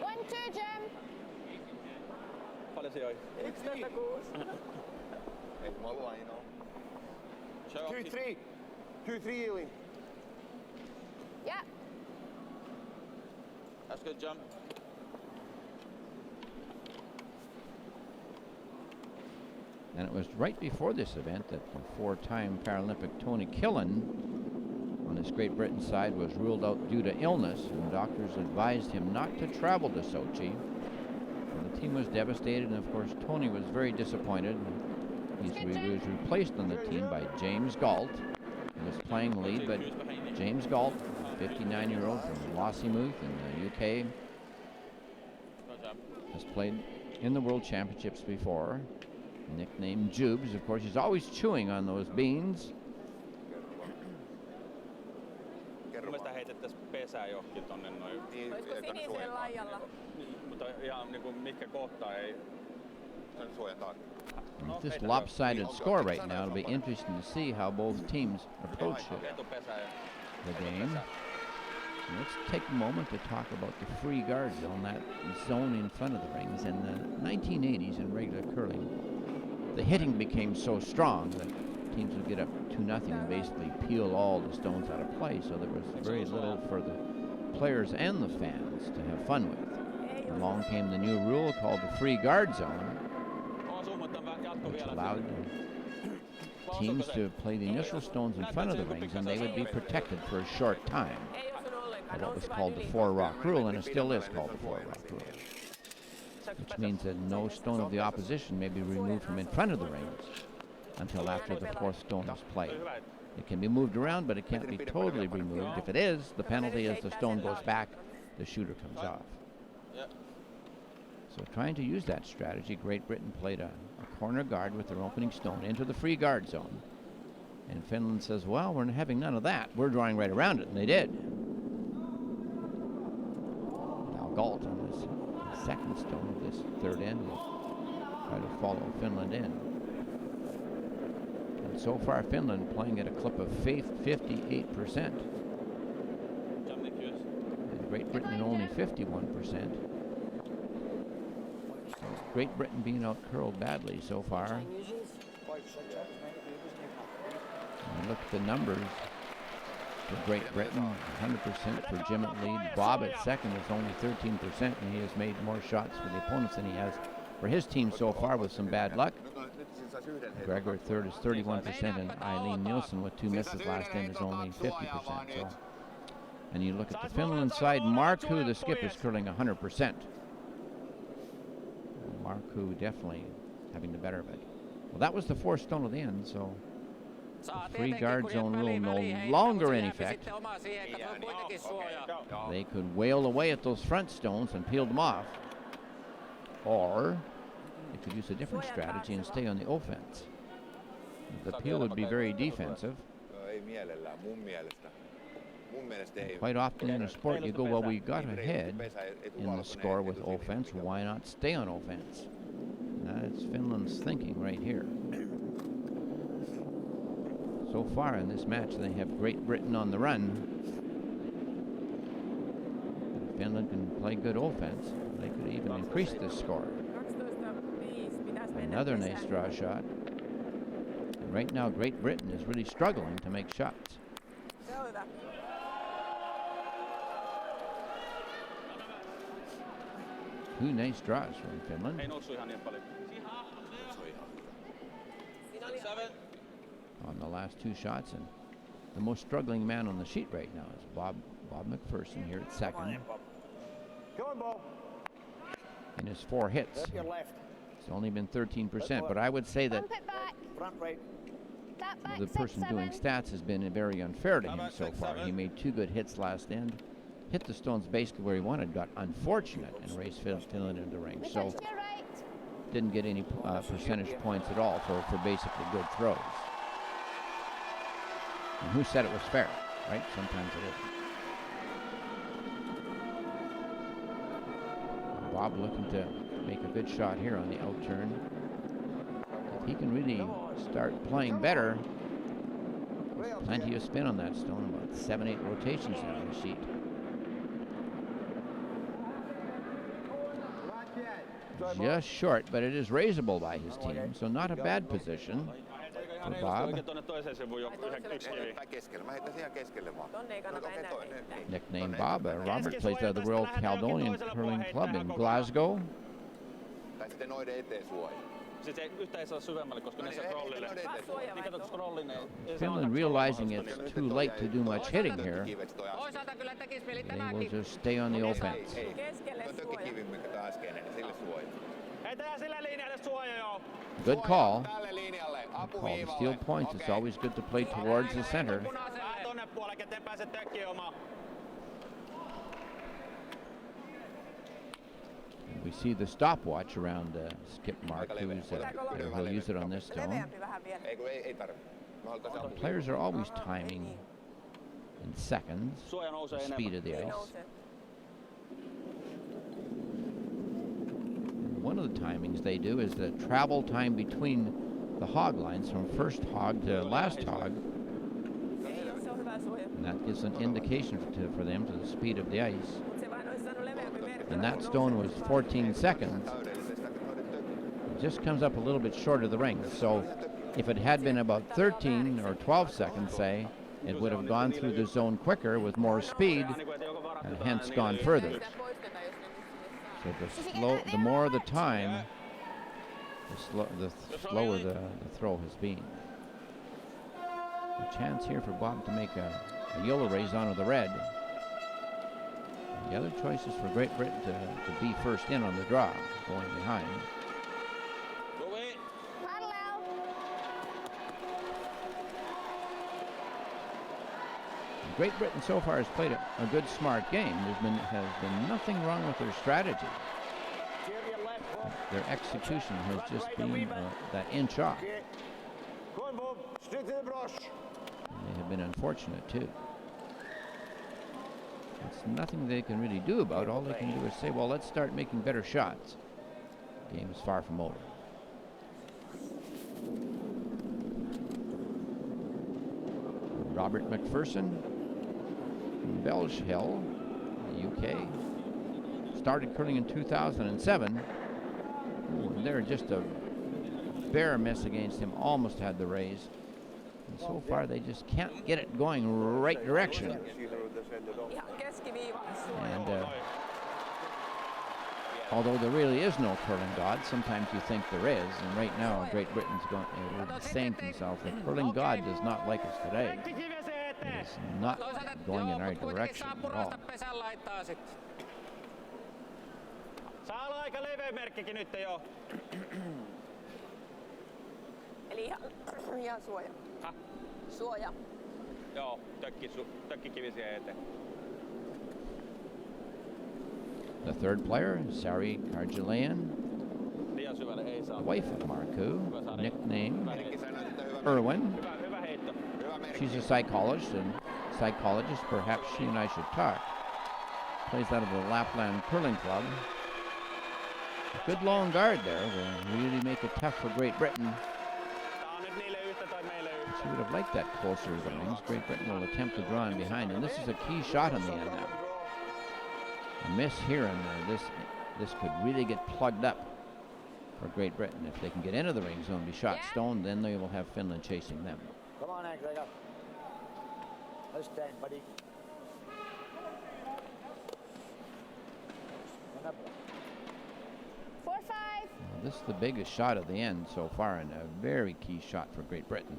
1, 2, Jim. Paljon se oli? 2-3. 2-3, Ellie. Yeah. That's good, John. And it was right before this event that the 4-time Paralympic Tony Killen on this Great Britain side was ruled out due to illness, and doctors advised him not to travel to Sochi. And the team was devastated, and of course Tony was very disappointed. He was replaced on the team by James Galt. He was playing lead, but James Galt, 59-year-old from Lossiemouth in the UK, has played in the World Championships before. Nicknamed Jubes. Of course, he's always chewing on those beans. Mun mielestä heitettäisiin pesää johonkin tonne noin. Olisiko sinisellä laijalla? Mutta ihan niinku mikä kohtaa ei. Suojataan. With this lopsided score right now, it'll be interesting to see how both teams approach the game. And let's take a moment to talk about the free guard zone, that zone in front of the rings. In the 1980s in regular curling, the hitting became so strong that teams would get up 2 2-0 and basically peel all the stones out of play, so there was very little for the players and the fans to have fun with. Along came the new rule called the free guard zone, which allowed teams to play the initial stones in front of the rings, and they would be protected for a short time. What was called the 4-rock rule, and it still is called the 4-rock rule, which means that no stone of the opposition may be removed from in front of the rings until after the fourth stone is played. It can be moved around, but it can't be totally removed. If it is, the penalty is the stone goes back, the shooter comes off. So trying to use that strategy, Great Britain played a corner guard with their opening stone into the free guard zone. And Finland says, well, we're having none of that. We're drawing right around it, and they did. Now Galt on this second stone of this third end will try to follow Finland in. And so far, Finland playing at a clip of 58%. And Great Britain at only 51%. Great Britain being out-curled badly so far. And look at the numbers for Great Britain. 100% for Jim at lead. Bob at second is only 13%, and he has made more shots for the opponents than he has for his team so far with some bad luck. Gregor at third is 31%, and Eileen Nielsen with 2 misses last end is only 50%. So, and you look at the Finland side, Markku, the skip, is curling 100%. Markku definitely having the better of it. Well, that was the fourth stone of the end, so the free guard zone rule no longer in effect. They could wail away at those front stones and peel them off, or they could use a different strategy and stay on the offense. The peel would be very defensive. Quite often in a sport you go, well, we got ahead in the score with offense, why not stay on offense? That's Finland's thinking right here. So far in this match they have Great Britain on the run. If Finland can play good offense, they could even increase this score. Another nice draw shot. And right now Great Britain is really struggling to make shots. 2 nice draws from Finland. On the last 2 shots, and the most struggling man on the sheet right now is Bob Mcpherson here at second. In his 4 hits, it's only been 13%, but I would say that the person doing stats has been very unfair to him so far. He made 2 good hits last end, hit the stones basically where he wanted, got unfortunate and raced Finland into the ring. So didn't get any percentage points at all for basically good throws. And who said it was fair, right? Sometimes it isn't. Bob looking to make a good shot here on the out turn. If he can really start playing better, there's plenty of spin on that stone, about 7-8 rotations on the sheet. Just short, but it is raisable by his team, so not a bad position for Bob. Nicknamed Bob, Robert plays at the Royal Caledonian Curling Club in Glasgow. Finland realizing it's too late to do much hitting here, they will just stay on the offense. Good call. Call to steal points. It's always good to play towards the center. We see the stopwatch around skip mark. He'll use it on this stone. The players are always timing in seconds the speed of the ice. One of the timings they do is the travel time between the hog lines from first hog to last hog. And that gives an indication for them to the speed of the ice. And that stone was 14 seconds. It just comes up a little bit short of the ring. So If it had been about 13 or 12 seconds, say, it would have gone through the zone quicker with more speed and hence gone further. So the more the time, the slower the throw has been. A chance here for Bob to make a yellow raise onto the red. The other choice is for Great Britain to be first in on the draw, going behind. Parallel. Great Britain so far has played a good, smart game. Has been nothing wrong with their strategy. Their execution has just been that inch off. And they have been unfortunate too. It's nothing they can really do about. All they can do is say, well, let's start making better shots. The game is far from over. Robert Mcpherson from Belshhill, the UK. Started curling in 2007. Ooh, they're just a bare miss against him. Almost had the raise. And so far, they just can't get it going right direction. And although there really is no curling god, sometimes you think there is. And right now, Great Britain's saying to himself, the curling god does not like us today. It is not going in our direction at all. Saa olla aika leveä merkkikin nyt jo. Eli ihan suoja. Suoja. Joo, tökkikivi siihen eteen. The third player, Sari Karjalayan, Liian syvälle ei saa. the wife of Marku, nicknamed Irwin. She's a psychologist, perhaps she and I should talk. Plays out of the Lapland Curling Club. A good long guard there will really make it tough for Great Britain. She would have liked that closer to the rings. Great Britain will attempt to draw in behind, and this is a key shot on the end now. A miss here and there. This could really get plugged up for Great Britain. If they can get into the ring zone, be shot stone, then they will have Finland chasing them. Come on, Angela. Let's stand, buddy. 4-5. This is the biggest shot of the end so far, and a very key shot for Great Britain.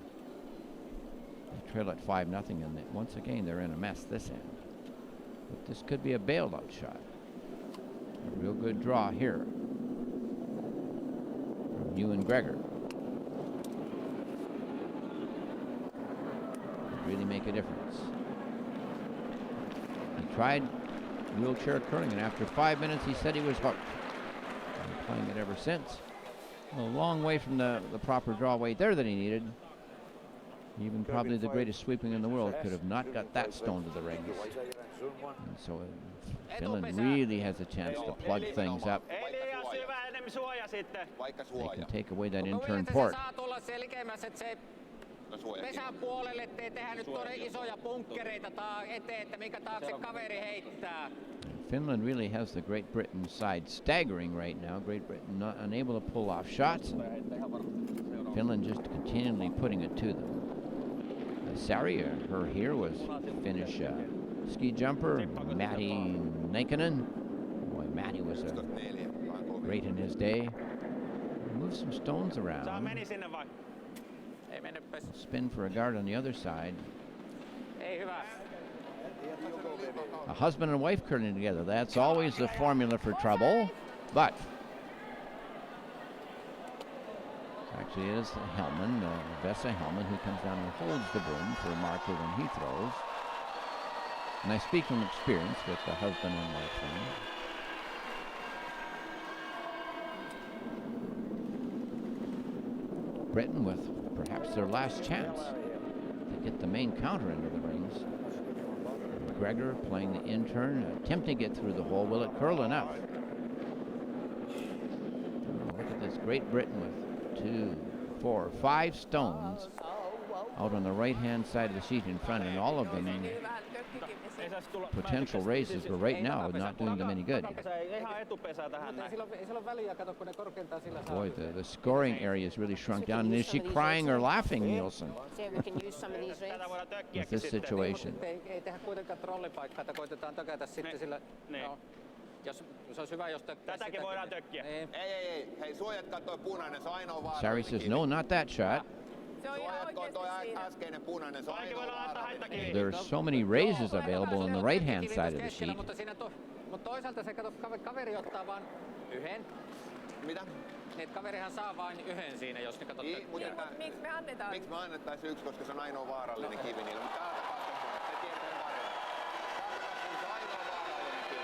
They trail at 5-0, and once again they're in a mess this end. But this could be a bailout shot. A real good draw here from Ewan Gregor. Could really make a difference. He tried wheelchair curling, and after 5 minutes he said he was hooked. Been playing it ever since. A long way from the proper draw weight there that he needed. Even probably the greatest sweeping in the world could have not got that stone to the rings. And so Finland really has a chance to plug things up. They can take away that intern port. Pesän puolelle, ettei tehdä nyt isoja bunkkereita eteen, että minkä taakse kaveri heittää. Finland really has the Great Britain side staggering right now. Great Britain not unable to pull off shots. Finland just continually putting it to them. Sari, her here was Finnish ski jumper, Matti Näkkönen. Boy, Matti was great in his day. Move some stones around. Spin for a guard on the other side. A husband and wife curling together. That's always the formula for trouble. But actually it is Hellman, Vesa Hellman, who comes down and holds the broom for Marco when he throws. And I speak from experience with the husband and wife thing. Britain with perhaps their last chance to get the main counter into the rings. Gregor playing the intern, attempting to get through the hole. Will it curl enough? Oh, look at this. Great Britain with 2, 4, 5 stones out on the right-hand side of the sheet in front, and all of them potential raises, but right now not doing them any good. Ei sillä ole väliä, kato kun ne korkeintaan sillä saa. Boy, the scoring area is really shrunk down. And is she crying or laughing, Nielsen, See if we can use some of these rates. with this situation? Ei tehdä kuitenkaan trollipaikkaa, että koitetaan tökätä sitten sillä. No, jos se olisi hyvä, jos tökkää Tätäkin voidaan tökkiä. Niin. Ei. Hei, suojatkaa toi punainen, se on ainoa vaarallinen. Sari says, no, not that shot. Se on ihan Suojatkaa toi oikeesti siinä. äskeinen punainen, se on ainoa vaarallinen. There are so many raises available on the right-hand side of the sheet. Mutta toisaalta se kato, kaveri ottaa vaan yhden. Mitä? Niin, kaverihan saa vain yhden siinä, jos ne katsot. Niin, mutta Miksi me annetaan? miksi me annettaisiin yksi, koska se on ainoa vaarallinen kivi niillä. Mutta täältä katsotaan, se tietää varmaan. Täältä katsotaan, se on ainoa vaarallinen kivi.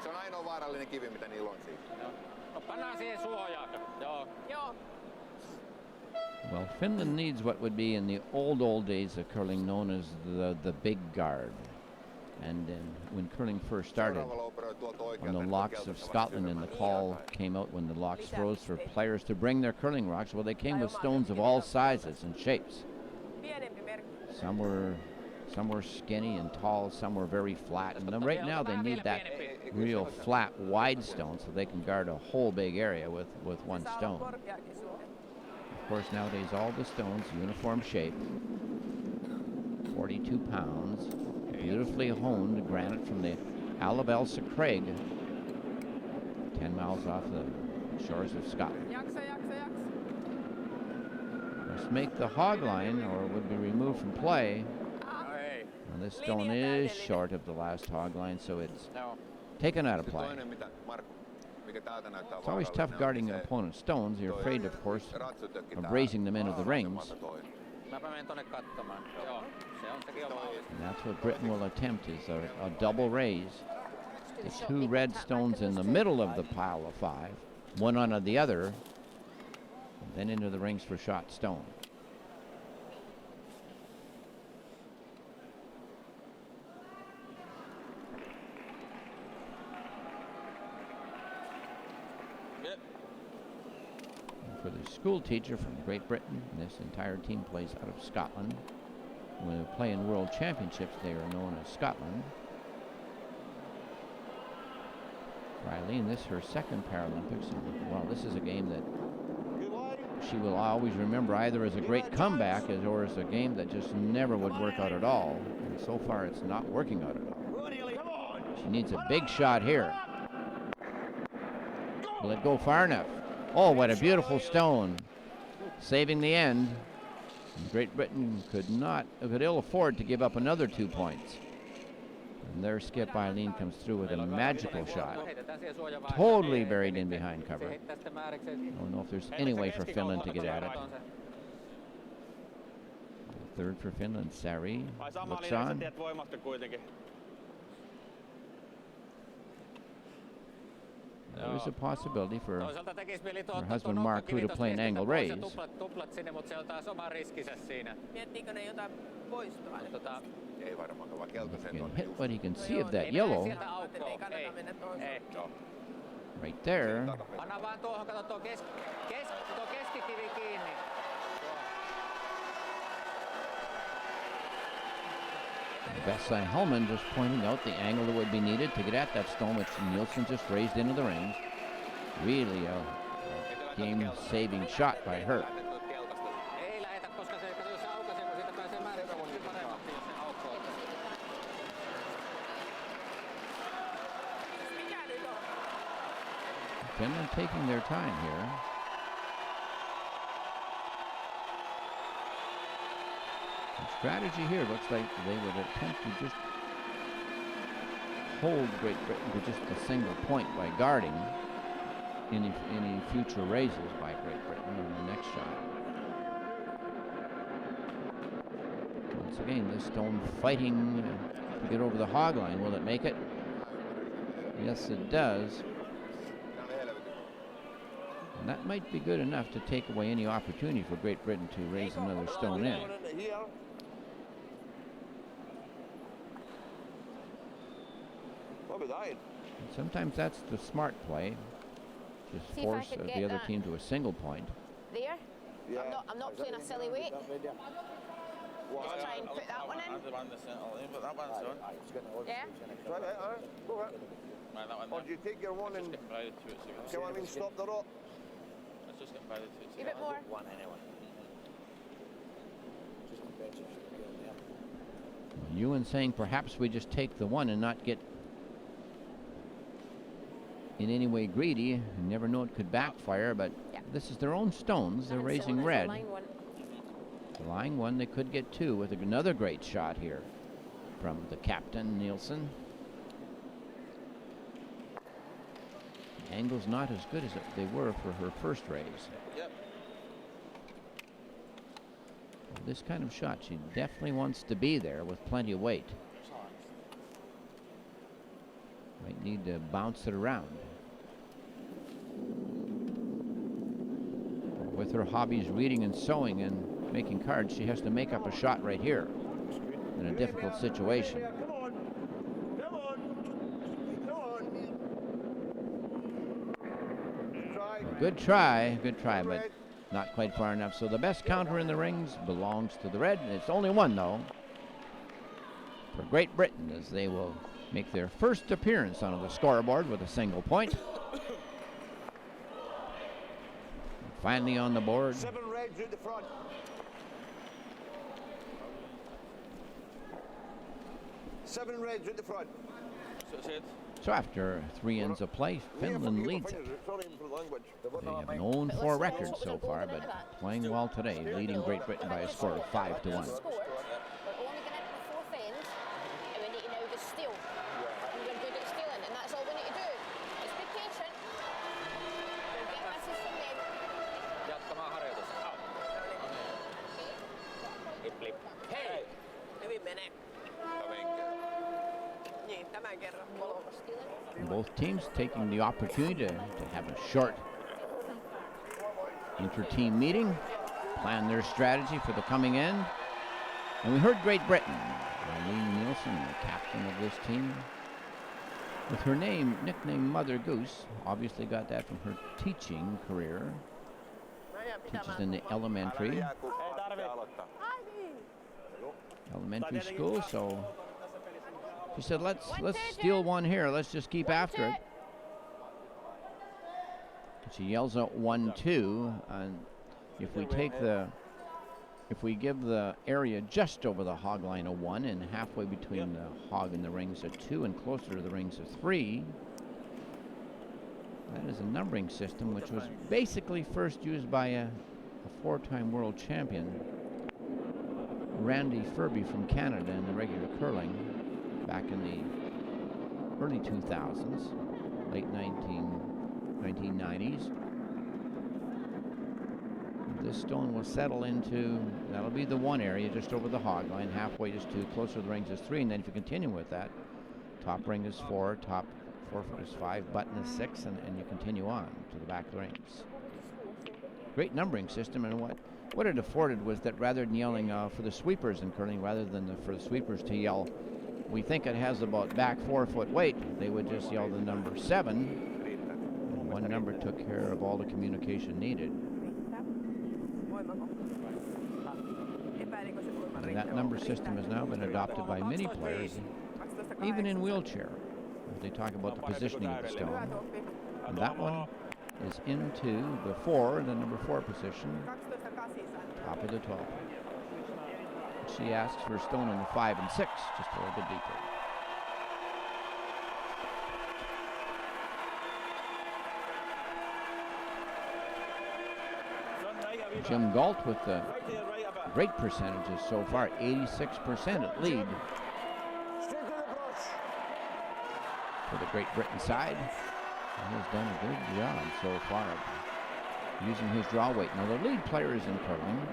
Se on ainoa vaarallinen kivi, mitä niillä on siinä. No pannaan siihen suojaan. Joo. Joo. Well, Finland needs what would be in the old days of curling known as the big guard. And when curling first started, on the locks of Scotland, and the call came out when the locks froze for players to bring their curling rocks, well, they came with stones of all sizes and shapes. Pienempi merkki. Some were skinny and tall, some were very flat. And then right now they need that real flat, wide stone so they can guard a whole big area with one Saa olla stone. korkeakin suoja. Of course, nowadays all the stones, uniform shape, 42 pounds, beautifully honed granite from the Alabelsa Craig, 10 miles off the shores of Scotland. Jaksa. Must make the hog line or it would be removed from play. And this stone is short of the last hog line, so it's taken out of play. Toinen, mitä Markku, mikä täältä näyttää It's always tough guarding your opponent's stones. You're afraid, of course, of raising them into the rings. Mäpä menen tonne katsomaan. Joo, se on sekin oma. And that's what Britain will attempt, is a double raise. The two red stones in the middle of the pile of five, one on the other, and then into the rings for shot stone. For the school teacher from Great Britain, this entire team plays out of Scotland. When they play in World Championships, they are known as Scotland. For Eileen, this is her second Paralympics. And, well, this is a game that she will always remember either as a great comeback or as a game that just never would work out at all. And so far, it's not working out at all. She needs a big shot here. Will it go far enough? Oh, what a beautiful stone. Saving the end. And Great Britain could ill afford to give up another 2 points. And their skip Eileen comes through with a magical shot. Totally buried in behind cover. I don't know if there's any way for Finland to get at it. Third for Finland, Sari looks on. There is a possibility for her husband Mark Hu to play an angle raise. Tuplat sinne, mutta se on taas oma riskinsä siinä. Miettiikö ne jotain poistoa? Ei varmaankaan, vaan He keltaisen can on hit what he can see of Ei that mene yellow sieltä aukkoon. Ei kannata mennä toiseen. right there. Anna vaan tuohon, kato tuo keskikivi kiinni. Bessai Hellman just pointing out the angle that would be needed to get at that stone, which Nielsen just raised into the rings. Really a game-saving shot by her. Ei lähetä, koska se, kato, jos se aukaisee, kun siitä pääsee määrävästi paremmaksi, jos se aukkoo. Mikä nyt on? Finland taking their time here. The strategy here looks like they would attempt to just hold Great Britain to just a single point by guarding any future raises by Great Britain on the next shot. Once again, this stone fighting to get over the hog line. Will it make it? Yes, it does. And that might be good enough to take away any opportunity for Great Britain to raise another stone in. Sometimes that's the smart play. Just See if I force could the get other that. team to a single point. There? I'm not playing a silly weight. Just try and put that one in. Yeah. Right, go right. Or do you take your one and stop the rock? A bit more. Ewan saying perhaps we just take the one and not get in any way greedy. You never know, it could backfire, but this is their own stones. They're raising red. The lying one, they could get two with another great shot here from the captain, Nielsen. The angle's not as good as they were for her first raise. Yep. This kind of shot, she definitely wants to be there with plenty of weight. Might need to bounce it around. With her hobbies reading and sewing and making cards, she has to make up a shot right here in a difficult situation. Come on. Come on. Good try, but not quite far enough. So the best counter in the rings belongs to the red. It's only one, though, for Great Britain, as they will make their first appearance on the scoreboard with a single point. Finally on the board. 7 reds at the front. Seven reds at the front. So after 3 ends of play, Finland leads it. They have an 0-4 record so far, but playing well today, leading Great Britain by a score of 5-1. We're only going into the fourth end, and we need to now just steal. And we're good at stealing, and that's all we need to do. Just be patient. We'll get misses from them. Jatkamaan harjoitusta. Hei! Hyvin menee. Niin, tämän kerran kolmas. Both teams taking the opportunity to have a short inter-team meeting, plan their strategy for the coming end. And we heard Great Britain, Eileen Nielsen, the captain of this team, with her nicknamed Mother Goose, obviously got that from her teaching career. Teaches in the elementary school, so she said, let's steal one here. Let's just keep after it. She yells out 1-2, and if we give the area just over the hog line a 1 and halfway between the hog and the rings a 2 and closer to the rings a 3, that is a numbering system which was basically first used by a 4-time world champion, Randy Furby from Canada, in the regular curling back in the early 2000s, late 1990s. This stone will settle into, that'll be the 1 area just over the hog line, halfway just 2, closer to the rings is 3, and then if you continue with that, top ring is 4, top 4 foot is 5, button is 6, and you continue on to the back of the rings. Great numbering system, and what it afforded was that rather than yelling for the sweepers in curling, rather than for the sweepers to yell, we think it has about back 4 foot weight, they would just yell the number 7, and one number took care of all the communication needed. And that number system has now been adopted by many players, even in wheelchair. They talk about the positioning of the stone. And that one is into the 4, the number 4 position, top of the 12. She asks for a stone on the 5 and 6, just a little bit deeper. Jim Galt with the great percentages so far, 86% at lead for the Great Britain side. He has done a good job so far using his draw weight. Now the lead players in curling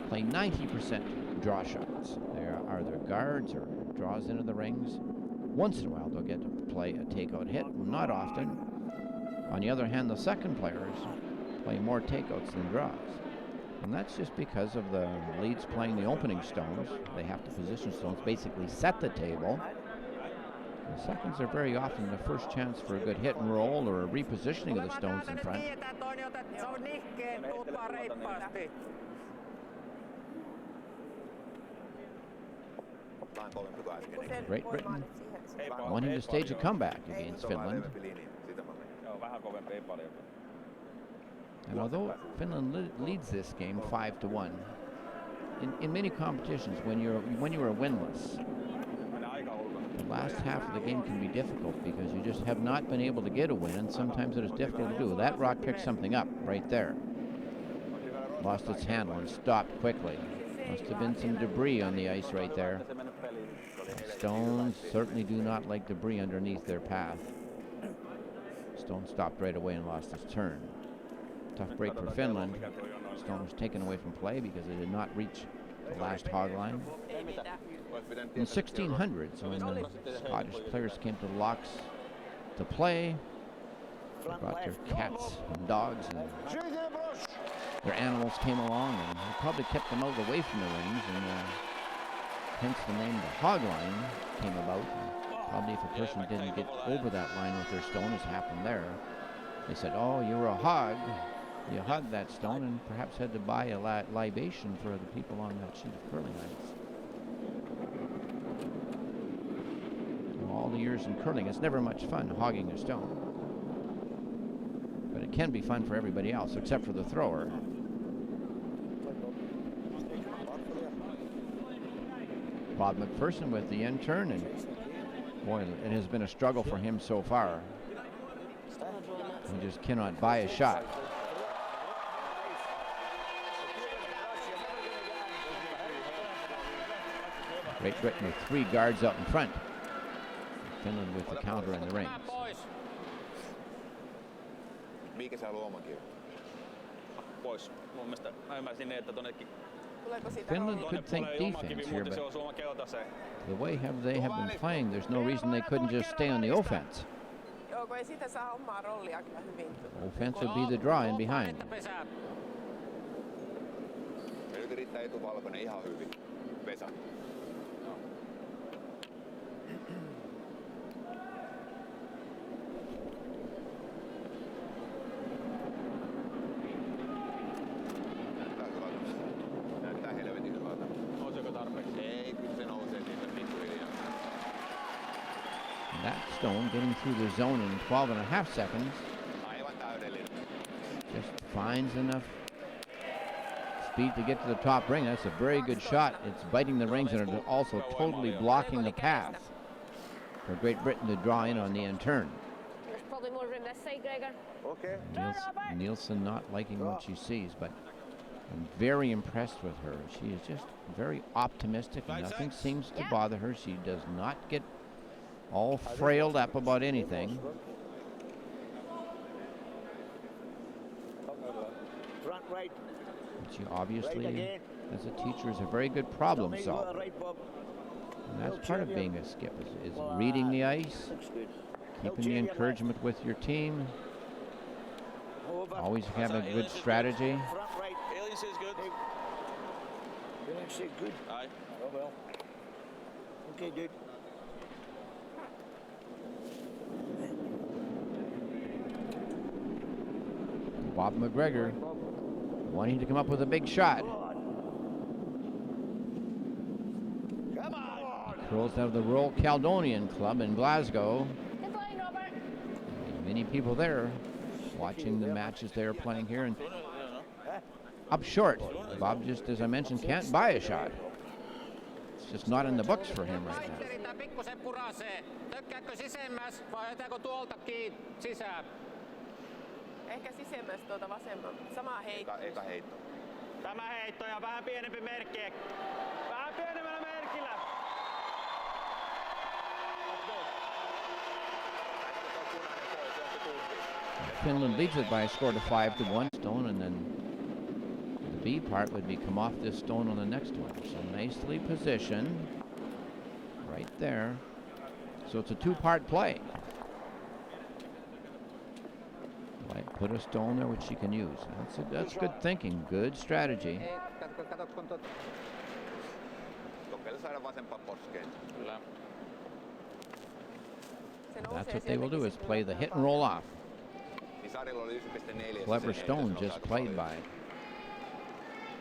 play 90% draw shots. There are their guards or draws into the rings. Once in a while they'll get to play a takeout hit, not often. On the other hand, the second players play more takeouts than draws. And that's just because of the leads playing the opening stones. They have to position stones, basically set the table. The seconds are very often the first chance for a good hit and roll or a repositioning of the stones in front. vaan reippaasti. Vähän kovempi kuin äsken. Great Britain wanting to stage a comeback against Finland. Joo, vähän kovempi, ei paljon. And although Finland leads this game 5-1, in many competitions, when you are winless, the last half of the game can be difficult because you just have not been able to get a win, and sometimes it is difficult to do. That rock picked something up right there. Lost its handle and stopped quickly. Must have been some debris on the ice right there. Stones certainly do not like debris underneath their path. Stone stopped right away and lost his turn. Tough break for Finland. Stone was taken away from play because it did not reach the last hog line. In the 1600s, when the Scottish players came to locks to play, they brought their cats and dogs and their animals came along, and they probably kept them out away from the rings, and hence the name the hog line came about. And probably if a person didn't get over that line with their stone, as happened there, they said, "Oh, you're a hog." You hugged that stone and perhaps had to buy a libation for the people on that sheet of curling ice. All the years in curling, it's never much fun hogging a stone. But it can be fun for everybody else, except for the thrower. Bob Mcpherson with the end turn, and boy, it has been a struggle for him so far. He just cannot buy a shot. Great Britain with 3 guards out in front. Finland with the counter in the rings. Mikä sä Luomankin? Pois. Mun mielestä mä ymmärsin niin, että tonnekin Finland could think defense here, but the way they have been playing, there's no reason they couldn't just stay on the offense. Joo, kun ei siitä saa omaa rollia kyllä hyvin. Offense would be the draw in behind. Meillä riittää etuvalkoinen ihan hyvin. Vesa. Näyttää helvetin hyvältä. Nouseeko tarpeeksi? Ei, kyllä se nousee siitä pikkuhiljaa. That stone getting through the zone in 12.5 seconds. Aivan täydellinen. Just finds enough speed to get to the top ring. That's a very good shot. It's biting the rings and it's also totally blocking the path for Great Britain to draw in on the end turn. There's probably more room this side, Gregor. Okay. Nielsen not liking what she sees, but I'm very impressed with her. She is just very optimistic. Nothing seems to bother her. She does not get all frailed up about anything. Front right. She obviously, as a teacher, is a very good problem solver. And that's part of being a skip, is reading the ice, keeping the encouragement with your team, always have a good strategy. Front right. Alien says good. Alien says good. Aye. Oh well. Okay, dude. Bob McGregor wanting to come up with a big shot. Come on. Curls out of the Royal Caledonian Club in Glasgow. Good line, Robert. Many people there watching the matches they are playing here, and up short. Bob, just as I mentioned, can't buy a shot. It's just not in the books for him right now. Pikkusen purasee. Tökkääkö sisemmäs vai otetaanko tuolta kiinni sisään? Ehkä sisemmäs tuota vasemman. Sama heitto. Eka heitto. Tämä heitto ja vähän pienempi merkki. Vähän pienemmällä merkillä. Finland leads it by a score to 5-1 stone, and then the B part would be come off this stone on the next one. So nicely positioned right there. So it's a 2-part play. Like put a stone there which she can use. That's good thinking, good strategy. Kokeilla saada vasempaan poskeen. Kyllä. That's what they will do, is play the hit and roll off. Niin Sarilla oli 1,4. Clever stone just played by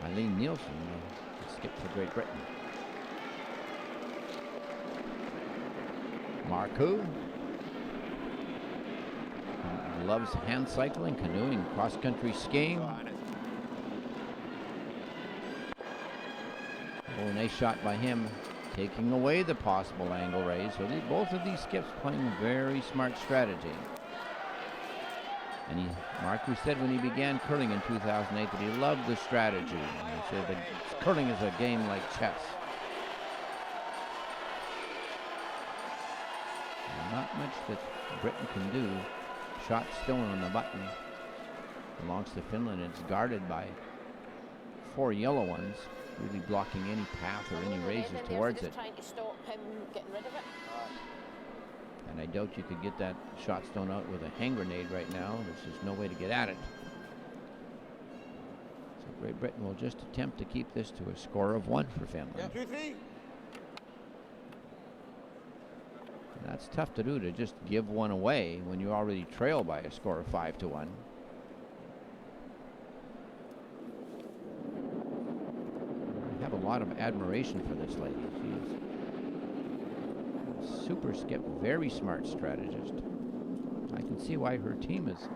Eileen Nielsen skipped for Great Britain. Marcoux loves hand cycling, canoeing, cross-country skiing. Oh, nice shot by him, taking away the possible angle raise. So both of these skips playing very smart strategy. And Marcoux said when he began curling in 2008 that he loved the strategy. And he said that curling is a game like chess. And not much that Britain can do. Shot stone on the button. Belongs to Finland. It's guarded by 4 yellow ones, really blocking any path or any raises towards it. Trying to stop him getting rid of it. And I doubt you could get that shot stone out with a hand grenade right now. There's just no way to get at it. So Great Britain will just attempt to keep this to a score of 1 for Finland. Yeah, 2-3. And that's tough to do, to just give one away when you already trail by a score of 5-1. I have a lot of admiration for this lady. She's super skip, very smart strategist. I can see why her team has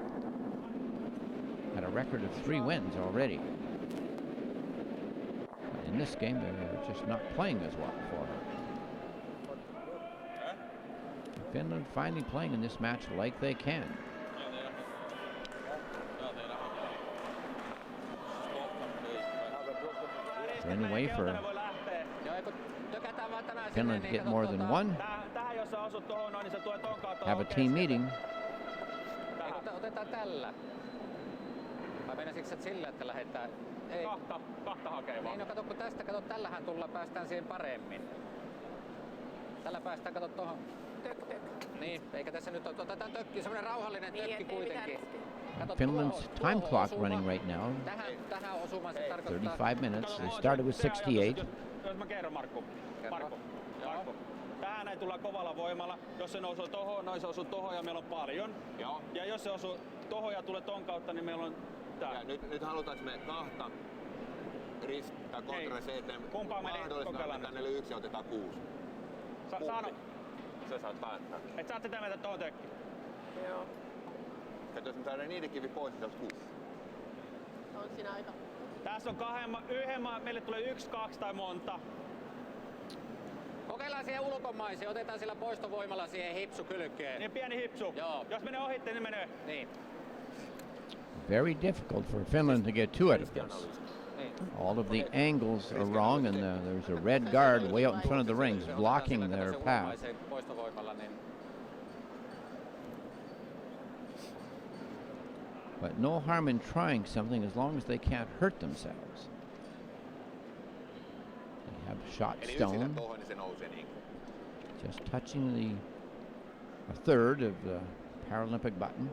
had a record of 3 wins already. In this game, they're just not playing as well for her. Finland finally playing in this match like they can. So anyway, for Finland to get more than 1, have a team meeting. Otetaan tällä. Vai meinasitko sä sillä, että lähdetään? Ei. Kahta hakee vaan. Niin, no kato, kun tästä, kato, tällähän päästään siihen paremmin. Tällä päästään, kato tohon. Tök. Niin, eikä tässä nyt otetaan tökki, semmonen rauhallinen Niin, tökki ettei kuitenkin. Kato, Finland's time clock running right now. Tähän osumaan se tarkoittaa. 35 minutes. They started with 68. Jos mä kerron, Markku. Tähän ei tulla kovalla voimalla. Jos se osuu tohon, noin se osuu tohon ja meillä on paljon. Joo. Ja jos se osuu tohon ja tulee ton kautta, niin meillä on tää. Ja nyt halutaanko me kahta tai kontra se, että Kumpaa me kokeillaan tänne 1 ja otetaan 6. Sano. Sä saat päättää. Et sä oot sitä mieltä tohon tökki. Joo, Että jos me saadaan niiden kivi pois, niin se olisi 6. on siinä aika. Tässä on meille tulee 1, 2 tai monta. Kokeillaan siihen ulkomaisiin, otetaan sillä poistovoimalla siihen hipsukylkeen. Niin pieni hipsu. Joo. Jos menee ohitte, niin menee. Niin. Very difficult for Finland to get 2 out of this. All of the angles are wrong, and there's a red guard way out in front of the rings blocking their path. But no harm in trying something as long as they can't hurt themselves. They have shot stone, just touching a third of the Paralympic button.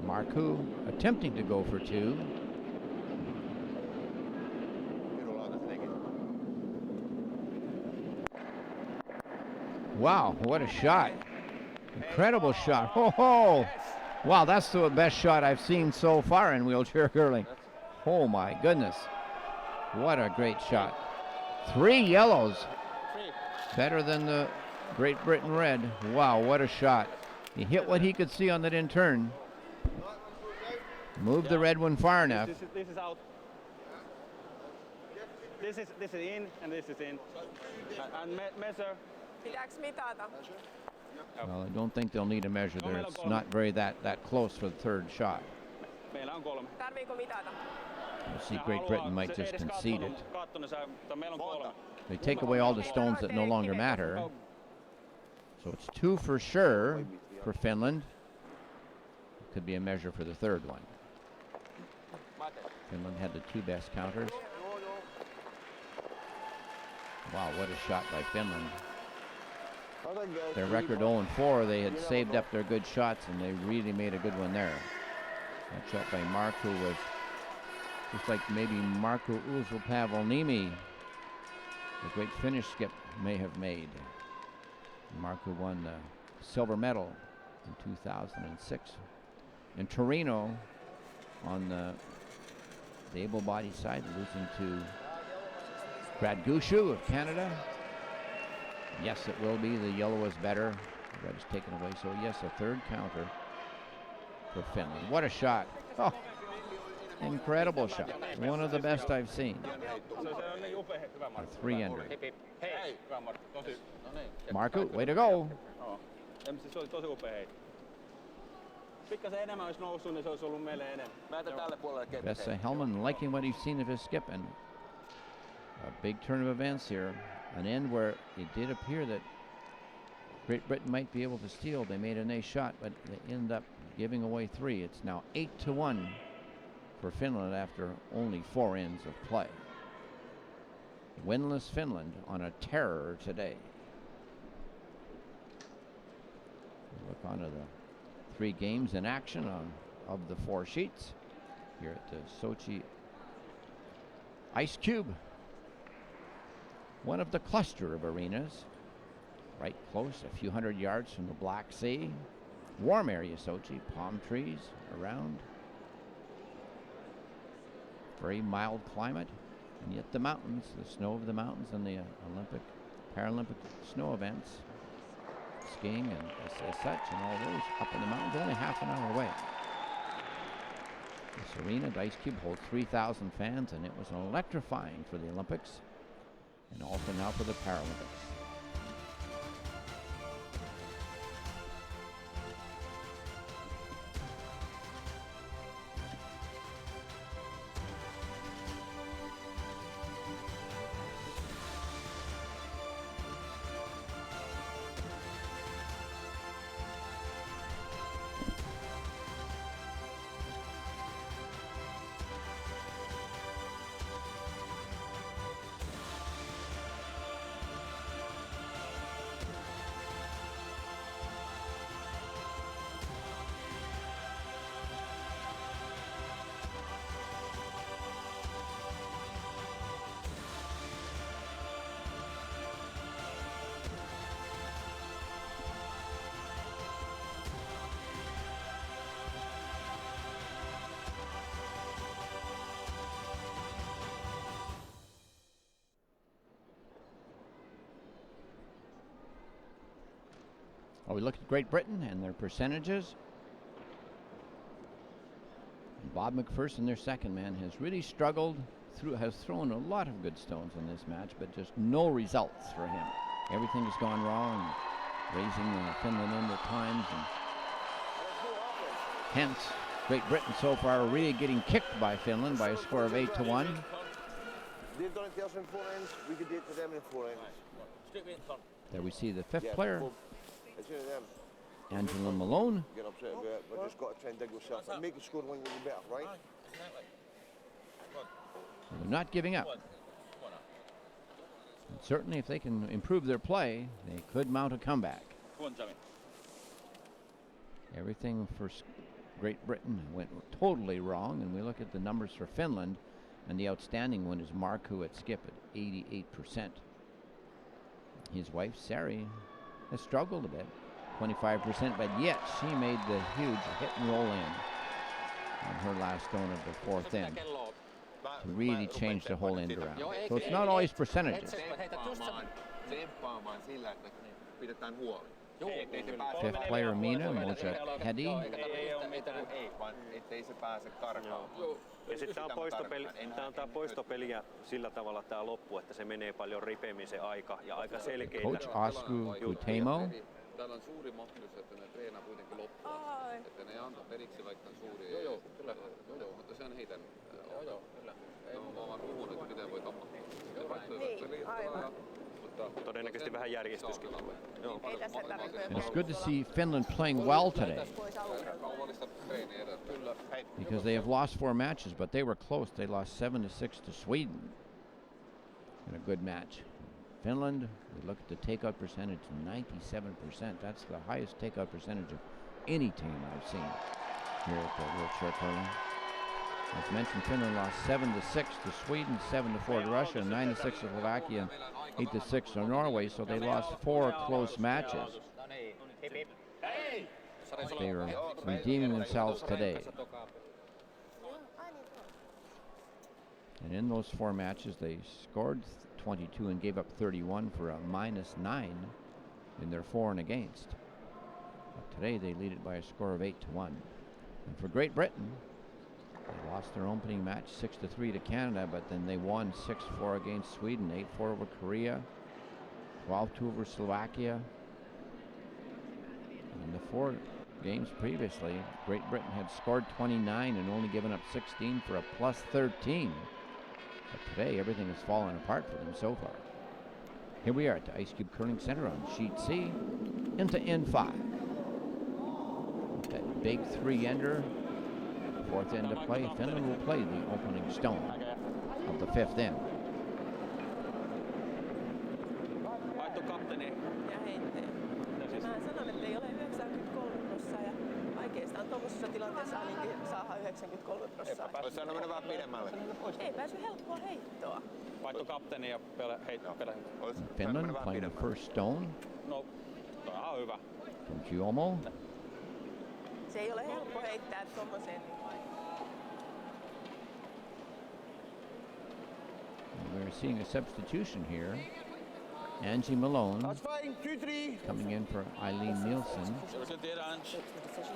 Marcoux attempting to go for 2. Wow, what a shot. Incredible shot. Ho ho! Wow, that's the best shot I've seen so far in wheelchair curling. Oh my goodness. What a great shot. 3 yellows. Better than the Great Britain red. Wow, what a shot. He hit what he could see on that in turn. Move the red one far enough. This is out. This is in and this is in. And measure. Pitääks mitata? Well, I don't think they'll need a measure there. It's not very that close for the third shot. Meillä on 3. Tarviiko mitata? You'll see Great Britain might just concede it. Meillä on 3. They take away all the stones that no longer matter. So it's 2 for sure for Finland. Could be a measure for the third one. Finland had the 2 best counters. Wow, what a shot by Finland. Their record 0-4, they had saved up their good shots, and they really made a good one there. That shot by Marcoux was just like maybe Marco Uusel-Pavolniemi, the great Finnish skip, may have made. Marcoux won the silver medal in 2006. In Torino, on the able-bodied side, losing to Gradgushu of Canada. Yes, it will be. The yellow is better. Red is taken away. So yes, a third counter for Finland. What a shot. Oh, incredible shot. One of the best I've seen. A 3-ender. Markku, way to go. Se oli tosi upea heitto. Pikkasen enemmän olisi noussut, niin se olisi ollut meille enemmän. Mä jätän tälle puolelle ketään. Vesa Hellman liking what he's seen of his skip, and a big turn of events here. An end where it did appear that Great Britain might be able to steal. They made a nice shot, but they end up giving away 3. It's now 8-1 for Finland after only 4 ends of play. Winless Finland on a terror today. Look onto the 3 games in action of the 4 sheets here at the Sochi Ice Cube. One of the cluster of arenas, right close, a few hundred yards from the Black Sea. Warm area, Sochi, palm trees around. Very mild climate, and yet the mountains, the snow of the mountains and the Olympic, Paralympic snow events, skiing and as such, and all those up in the mountains, only half an hour away. This arena, the Ice Cube, holds 3,000 fans, and it was electrifying for the Olympics, and also now for the Paralympics. Well, we look at Great Britain and their percentages. And Bob Mcpherson, their second man, has really struggled, has thrown a lot of good stones in this match, but just no results for him. Everything has gone wrong, raising Finland in at times, and hence Great Britain so far really getting kicked by Finland by a score of 8-1. They've done it to us in 4 ends, we could do it to them in 4 ends. There we see the 5th player, It's in them. Angela Malone. Get upset about it, but just got to try and dig yourself and make the score line a little better, right? They're not giving up. And certainly if they can improve their play, they could mount a comeback. Everything for Great Britain went totally wrong, and we look at the numbers for Finland, and the outstanding one is Markku at skip at 88%. His wife, Sari, has struggled a bit, 25%, but yet she made the huge hit and roll in on her last stone of the 4th end to really change the whole end around. So it's not always percentages. 5th player Mina, Moja Hedi. Ja sitten tämä on poistopeliä sillä tavalla tämä loppu, että se menee paljon ripeämmin se aika ja aika selkeitä. Coach Osku Kutemo. Täällä on suuri mahdollisuus, että ne treenaa kuitenkin loppuun. Että ne ei anta periksi, vaikka on suuri. Joo, kyllä. Joo, mutta se on heidän. Joo, kyllä. Ei mun vaan puhunut, että miten voi tapahtua. Niin, aivan. Todennäköisesti vähän järjestyskin. Joo. Ei tässä tarvitse. It's good to see Finland playing well today, because they have lost 4 matches, but they were close. They lost 7-6 to Sweden in a good match. Finland, we look at the takeout percentage, 97%. That's the highest takeout percentage of any team I've seen here at the World Short Curling. As mentioned, Finland lost 7-6 to Sweden, 7-4 to Russia, 9-6 to Slovakia, and 8-6 to Norway. So they lost 4 close matches. They are redeeming themselves today. And in those 4 matches, they scored 22 and gave up 31 for a -9 in their for and against. But today they lead it by a score of 8-1. And for Great Britain, they lost their opening match 6-3 to Canada, but then they won 6-4 against Sweden, 8-4 over Korea, 12-2 over Slovakia. In the 4 games previously, Great Britain had scored 29 and only given up 16 for a +13. But today, everything has fallen apart for them so far. Here we are at the Ice Cube Curling Center on Sheet C into N5. That big 3-ender, 4th end to play. Finland will play the opening stone of the 5th end. Ja heitteen. Mä sanon, että ei ole 93% ja vaikeastaan tuommoisessa tilanteessa ainakin saada 93%. Olisi saanut mennä vähän pidemmälle. Ei päässyt helppoa heittoa. Vaihto kapteeni ja heitto. Finland playing the first stone. No, toi on ihan hyvä. From Giomo. Se ei ole helppo heittää tuommoiseen. We're seeing a substitution here. Angie Malone That's fine, 2-3. coming in for Eileen Nielsen. The decision.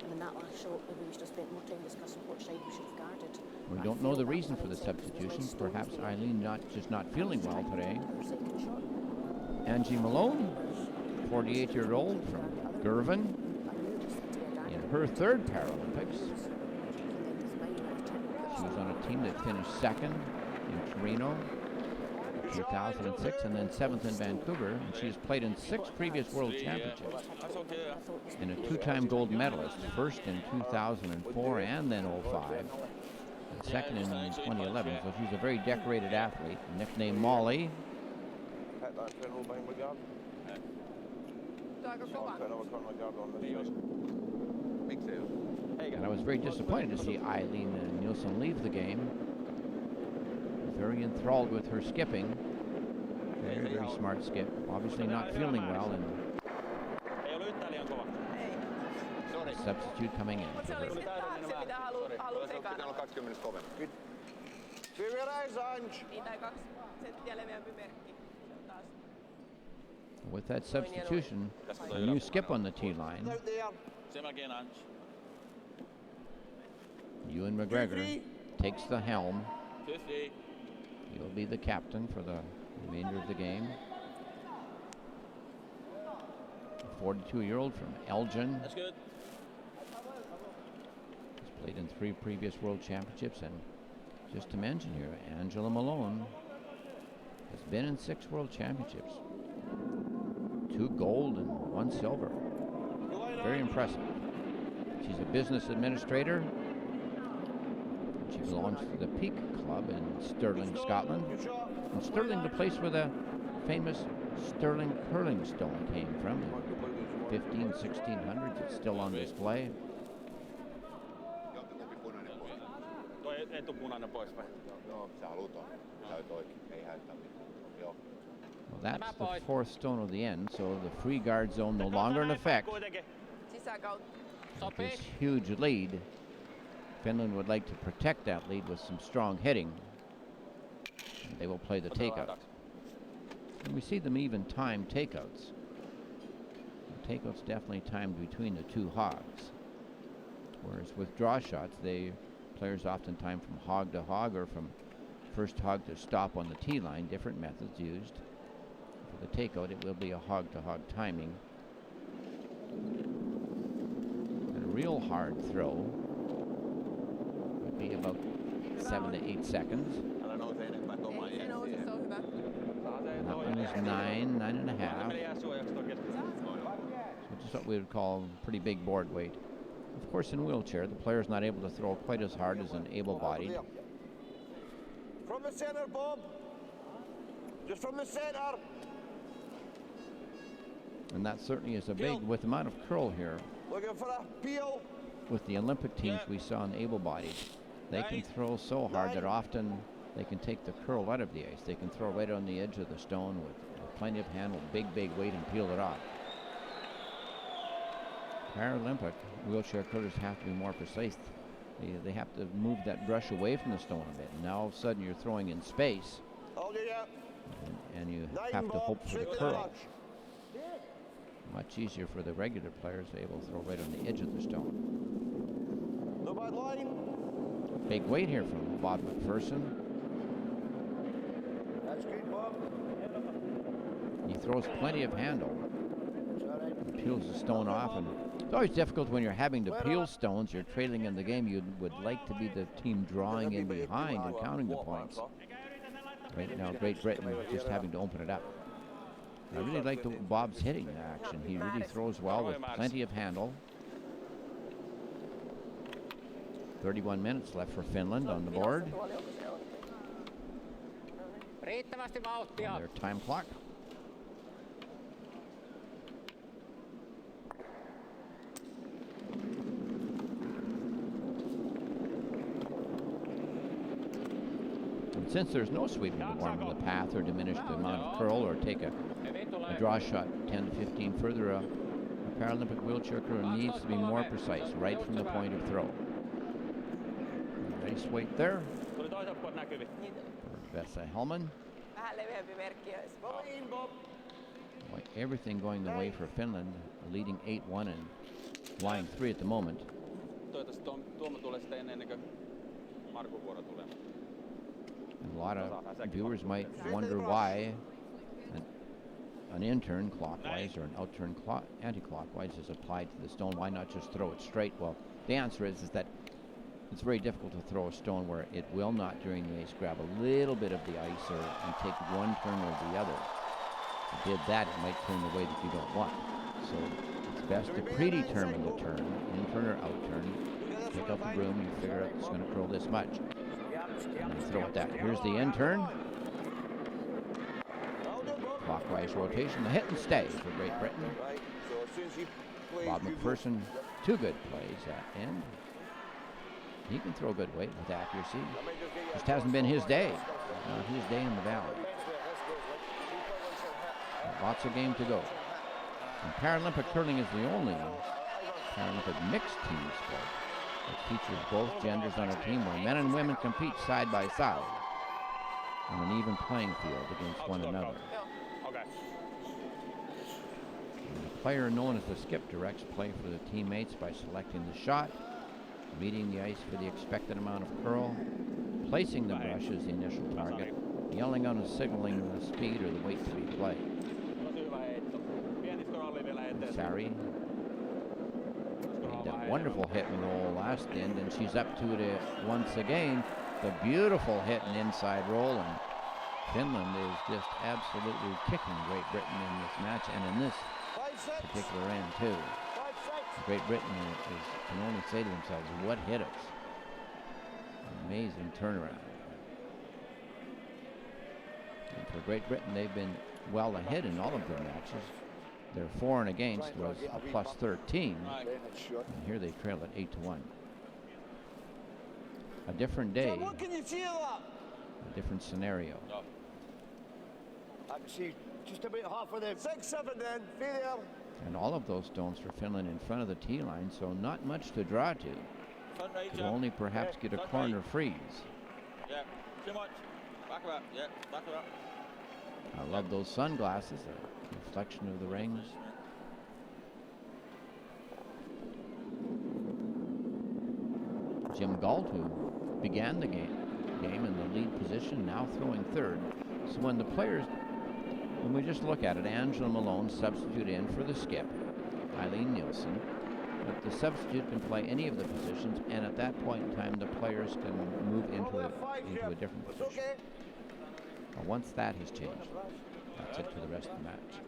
And in that last shot, maybe we should have spent more time discussing what side we should have guarded. We don't know the reason for the substitution. Perhaps Eileen not feeling well today. Angie Malone, 48-year-old from Girvan, in her 3rd Paralympics. She was on a team that finished 2nd in Torino, 2006, and then 7th in Vancouver. And she has played in 6 previous World Championships and a 2-time gold medalist, first in 2004 and then 05, and 2nd in 2011. So she's a very decorated athlete, nicknamed Molly. And I was very disappointed to see Eileen Nielsen leave the game. Very enthralled with her skipping. Very, very smart skip. Obviously not feeling well, and substitute coming in for her. With that substitution, a new skip on the tee line. Ewan McGregor takes the helm. He'll be the captain for the remainder of the game. A 42-year-old from Elgin. That's good. He's played in 3 previous World Championships, and just to mention here, Angela Malone has been in 6 World Championships. 2 gold and 1 silver. Very impressive. She's a business administrator. She belongs to the Peak Club in Stirling, Scotland. And Stirling, the place where the famous Stirling curling stone came from. In 1600s, it's still on display. Well, that's the 4th stone of the end, so the free guard zone no longer in effect. With this huge lead, Finland would like to protect that lead with some strong hitting. And they will play the takeout. And we see them even time takeouts. The takeouts definitely timed between the 2 hogs. Whereas with draw shots, players often time from hog to hog or from first hog to stop on the tee line. Different methods used. For the takeout, it will be a hog to hog timing. And a real hard throw would be about 7 to 8 seconds. And that one is 9.5. So just what we would call pretty big board weight. Of course, in wheelchair, the player is not able to throw quite as hard as an able-bodied. From the center, Bob. Just from the center. And that certainly is a big, with the amount of curl here. Looking for a peel. With the Olympic teams we saw in able-bodied, they can throw so hard that often they can take the curl out of the ice. They can throw right on the edge of the stone with plenty of handle, big weight, and peel it off. Paralympic wheelchair curlers have to be more precise. They have to move that brush away from the stone a bit. Now all of a sudden you're throwing in space, and you have to hope for the curl. Much easier for the regular players, able to throw right on the edge of the stone. No bad line. Big weight here from Bob Mcpherson. That's good, Bob. He throws plenty of handle. Peels the stone off, and it's always difficult when you're having to peel stones. You're trailing in the game. You would like to be the team drawing in behind and counting the points. Right now, Great Britain just having to open it up. I really like Bob's hitting action. He really throws well with plenty of handle. 31 minutes left for Finland on the board. On their time clock. And since there's no sweeping to warm the path or diminish the amount of curl or take a draw shot 10 to 15 further, a Paralympic wheelchair curler needs to be more precise right from the point of throw. Nice weight there for Vesa Hellman. Like everything going the way for Finland, leading 8-1 and flying 3 at the moment. And a lot of viewers might wonder why an in-turn clockwise or an out-turn anti-clockwise is applied to the stone. Why not just throw it straight? Well, the answer is that it's very difficult to throw a stone where it will not, during the ace, grab a little bit of the ice and take one turn or the other. If you did that, it might turn the way that you don't want. So it's best to predetermine the turn, in-turn or out-turn. Pick up the broom, you figure out it's going to curl this much. And you throw it that. Here's the in-turn. Clockwise rotation, the hit and stay for Great Britain. Bob Mcpherson, 2 good plays at end. He can throw good weight with accuracy. Just hasn't been his day. Not his day in the valley. Lots of game to go. And Paralympic curling is the only Paralympic mixed team sport that features both genders on a team where men and women compete side by side on an even playing field against one another. And the player known as the skip directs play for the teammates by selecting the shot, reading the ice for the expected amount of curl, placing the brush as the initial target, yelling out and signaling the speed or the weight to be played. Sari made that wonderful hit and roll last end, and she's up to it once again. The beautiful hit and inside roll, and Finland is just absolutely kicking Great Britain in this match and in this particular end too. Great Britain can only say to themselves, what hit us? Amazing turnaround. And for Great Britain, they've been well ahead in all of their matches. Their for and against was a plus 13, and here they trail at 8-1. A different day, a different scenario. I can see just about half of them. 6-7 then, video. And all of those stones for Finland in front of the tee line, so not much to draw to. Could only perhaps get a corner freeze. Yeah, too much. Back up, yeah, back up. I love those sunglasses, a reflection of the rings. Jim Galt, who began the game in the lead position, now throwing third. So when we just look at it, Angie Malone substitute in for the skip, Eileen Nielsen. But the substitute can play any of the positions, and at that point in time, the players can move into a different position. Well, once that has changed, that's it for the rest of the match.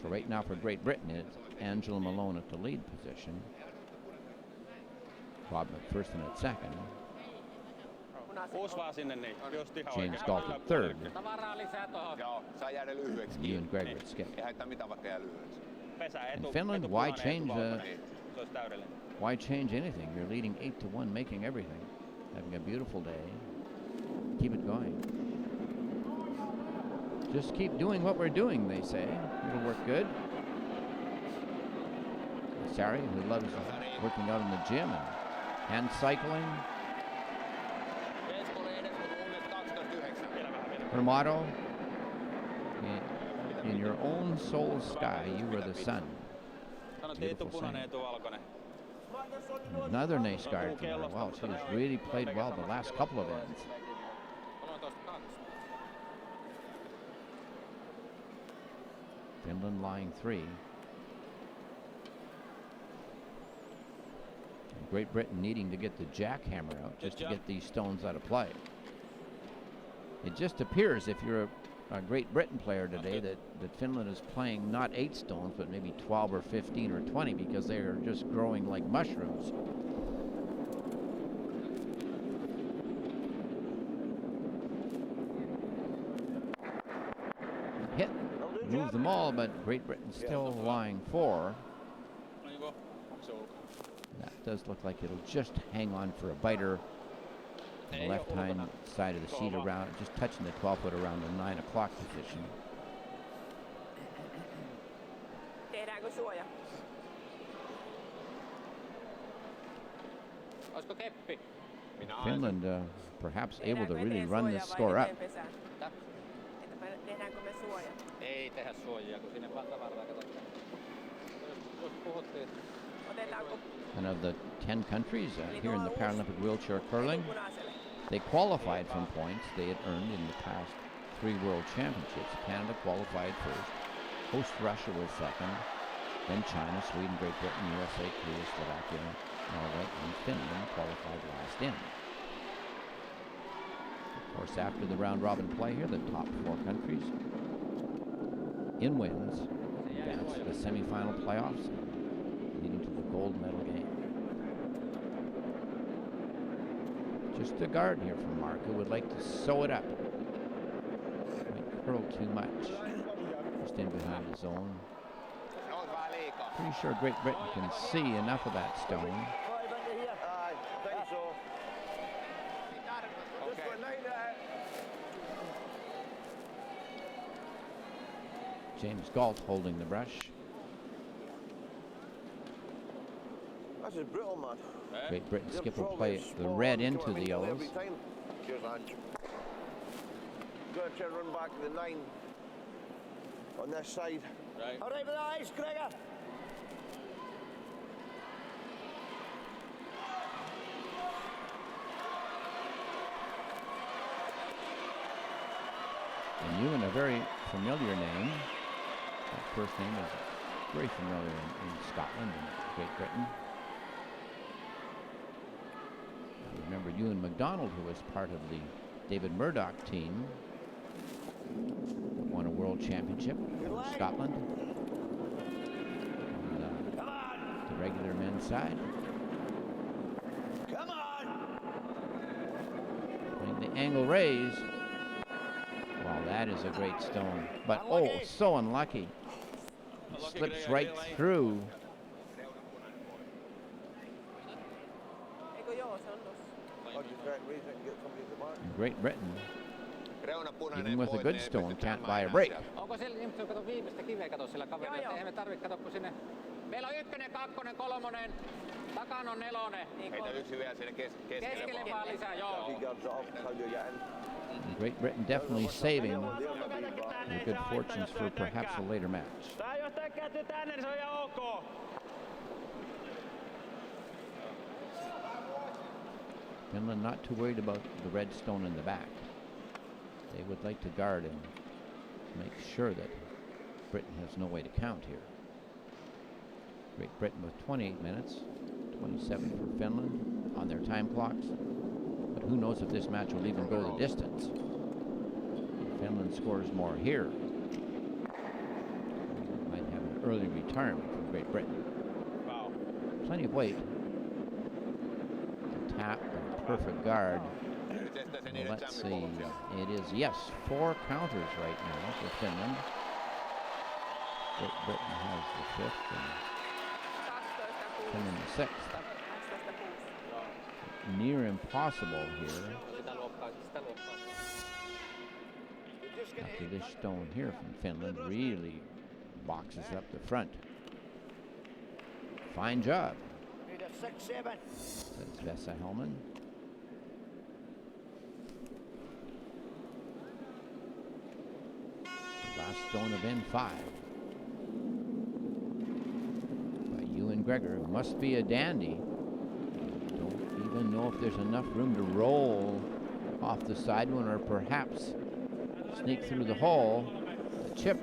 So right now for Great Britain, it's Angela Malone at the lead position. Bob Mcpherson at second. James Galt at third. Ian Gregor at skip. In Finland, why change anything? You're leading 8-1, making everything. Having a beautiful day. Keep it going. Just keep doing what we're doing, they say. It'll work good. Sari, who loves working out in the gym and hand cycling. Her motto, in your own soul's sky, you are the sun. Beautiful saying. Another nice guard from her. Wow, she has really played well the last couple of ends. Finland lying 3. And Great Britain needing to get the jackhammer out just to get these stones out of play. It just appears, if you're a Great Britain player today, that Finland is playing not 8 stones, but maybe 12 or 15 or 20, because they are just growing like mushrooms. Hit, move them all, but Great Britain still lying 4. That does look like it'll just hang on for a biter. On the left-hand side of the sheet, around, just touching the 12-foot around the 9 o'clock position. Tehdäänkö suoja? Olisiko keppi? Finland perhaps able to really run this score up. Tehdäänkö me suoja? Ei tehdä suojia, kun sinne vaan tavaraa katsotaan. Jos puhuttiin. Otetaanko? And of the 10 countries here in the Paralympic wheelchair curling, they qualified from points they had earned in the past 3 World Championships. Canada qualified first. Host Russia was second. Then China, Sweden, Great Britain, USA, Korea, Slovakia, Norway, and Finland qualified last in. Of course, after the round-robin play here, the top 4 countries in wins advance to the semi-final playoffs, leading to the gold medal game. Just a guard here from Mark, who would like to sew it up. Might curl too much. Just in behind his own. Pretty sure Great Britain can see enough of that stone. James Galt holding the brush. This is brutal, man. Great Britain skip will play the red into the yellows. Cheers, Ange. Going to try and run back to the 9 on this side. Right. All right with the ice, Gregor. And you, and a very familiar name. That first name is very familiar in Scotland and Great Britain. I remember Ewan MacDonald, who was part of the David Murdoch team that won a world championship in Scotland on the regular men's side. Come on! Playing the angle raise. Wow, that is a great stone. But oh, so unlucky. Slips right through. And Great Britain, even with a good stone, can't buy a break. Onko siellä Jimmy, kato viimeistä kiveä, kato sillä kaverilla, että eihän me tarvitse kato kun sinne. Meillä on 1, 2, 3, takana on 4. Heitä yksi vielä sinne Keskelle vaan lisää, joo. Great Britain definitely saving the good fortunes for perhaps a later match. Pääjohtaja kääntyy tänne, niin se on ihan ok. Finland not too worried about the red stone in the back. They would like to guard and make sure that Britain has no way to count here. Great Britain with 28 minutes, 27 for Finland on their time clocks. But who knows if this match will even go the distance. If Finland scores more here, we might have an early retirement from Great Britain. Wow. Plenty of weight. Tap and perfect guard. Well, let's see. It is, yes, 4 counters right now for Finland. Great Britain has the 5th and Finland the 6th. Near impossible here. After this stone here from Finland really boxes up the front. Fine job, Need a 6-7. says Vesa Hellman. Last stone of N5 by Ewan Gregor. Must be a dandy. Don't even know if there's enough room to roll off the side one or perhaps sneak through the hole. The chip,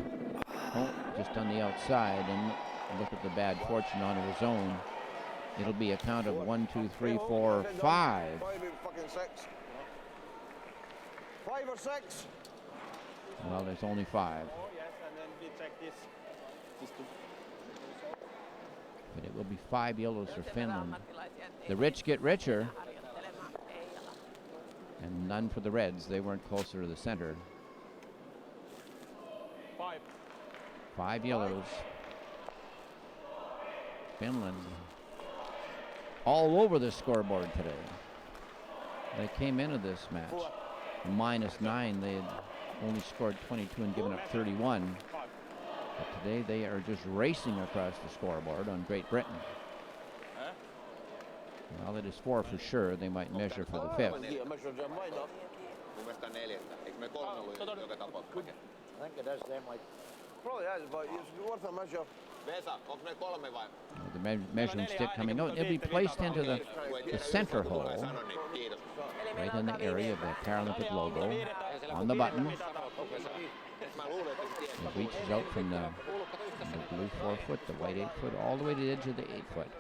oh, just on the outside, and look at the bad fortune on his own. It'll be a count of 1, 2, 3, 4, 5. 5 fucking 6. 5 or 6. Well, there's only 5. But it will be 5 yellows for Finland. The rich get richer, and none for the Reds. They weren't closer to the center. 5 yellows. Finland all over the scoreboard today. They came into this match -9. They had only scored 22 and given up 31. But today they are just racing across the scoreboard on Great Britain. Well, it is 4 for sure. They might measure for the 5th. I think it is them, like. Probably is, but it's worth a measure. The measuring stick coming out. It'll be placed into the center hole, right in the area of the Paralympic logo on the button. It reaches out from the blue 4-foot, the white 8-foot, all the way to the edge of the 8-foot.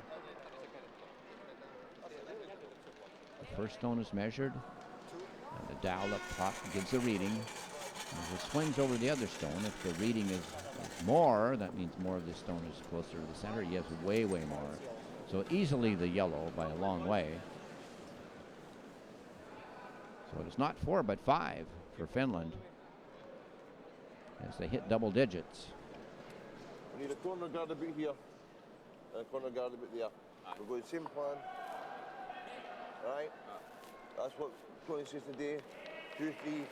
The first stone is measured, and the dial up top gives the reading. As it swings over the other stone, if the reading is more, that means more of this stone is closer to the center. Yes, way, way more. So easily the yellow by a long way. So it is not 4, but 5 for Finland as they hit double digits. We need a corner guard a bit here and a corner guard a bit there. We're going same plan. Right? That's what Tony says today. 2, 3,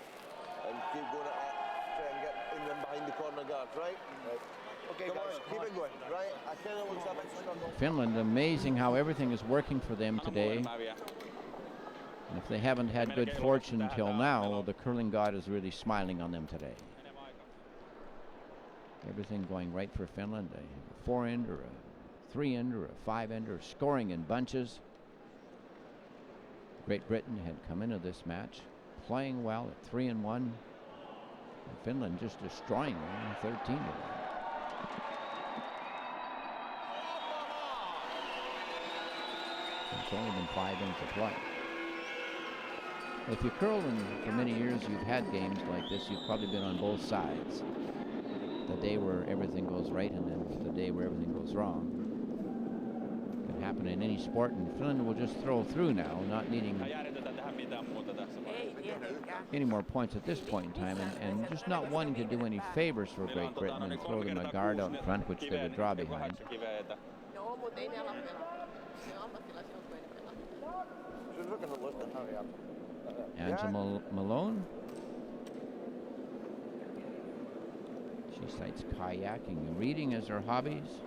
and keep going at it. Try and get in them behind the corner guard, right? Okay, come on, keep it going, right? I tell you what's happening. Finland, amazing how everything is working for them today. And if they haven't had good fortune until now, the curling god is really smiling on them today. Everything going right for Finland. A 4-end or a 3-end or a 5-end or scoring in bunches. Great Britain had come into this match playing well at 3-1. And Finland just destroying them 13-1. It's only been 5 ends of play. If you curl and for many years you've had games like this, you've probably been on both sides. The day where everything goes right and then the day where everything goes wrong. It can happen in any sport, and Finland will just throw through now, not needing any more points at this point in time, and just not wanting to do any favors for Great Britain and throw them a guard out in front, which they would draw behind. Angie Malone. She cites kayaking and reading as her hobbies.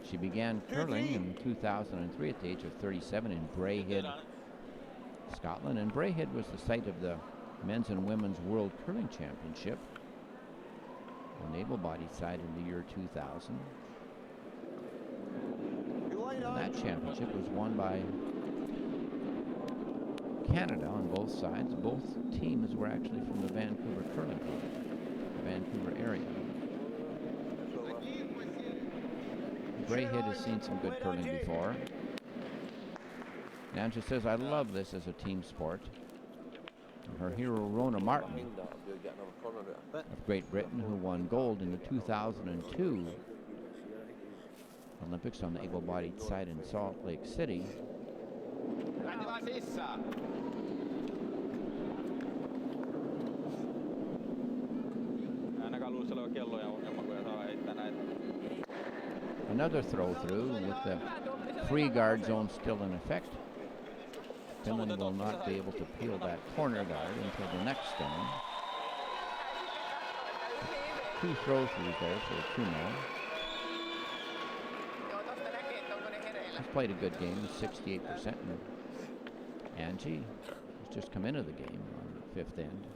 She began curling in 2003 at the age of 37 in Braehead, Scotland. And Braehead was the site of the men's and women's World Curling Championship on the able-bodied side in the year 2000. And that championship was won by Canada on both sides. Both teams were actually from the Vancouver Curling Club, the Vancouver area. Braehead has seen some good curling before. Nanja says, I love this as a team sport. And her hero, Rona Martin, of Great Britain, who won gold in the 2002 Olympics on the able-bodied side in Salt Lake City. Another throw through with the free guard zone still in effect. Finland will not be able to peel that corner guard until the next stone. 2 throw-throughs there for Kumo. He's played a good game, 68%. And Angie has just come into the game on the 5th end.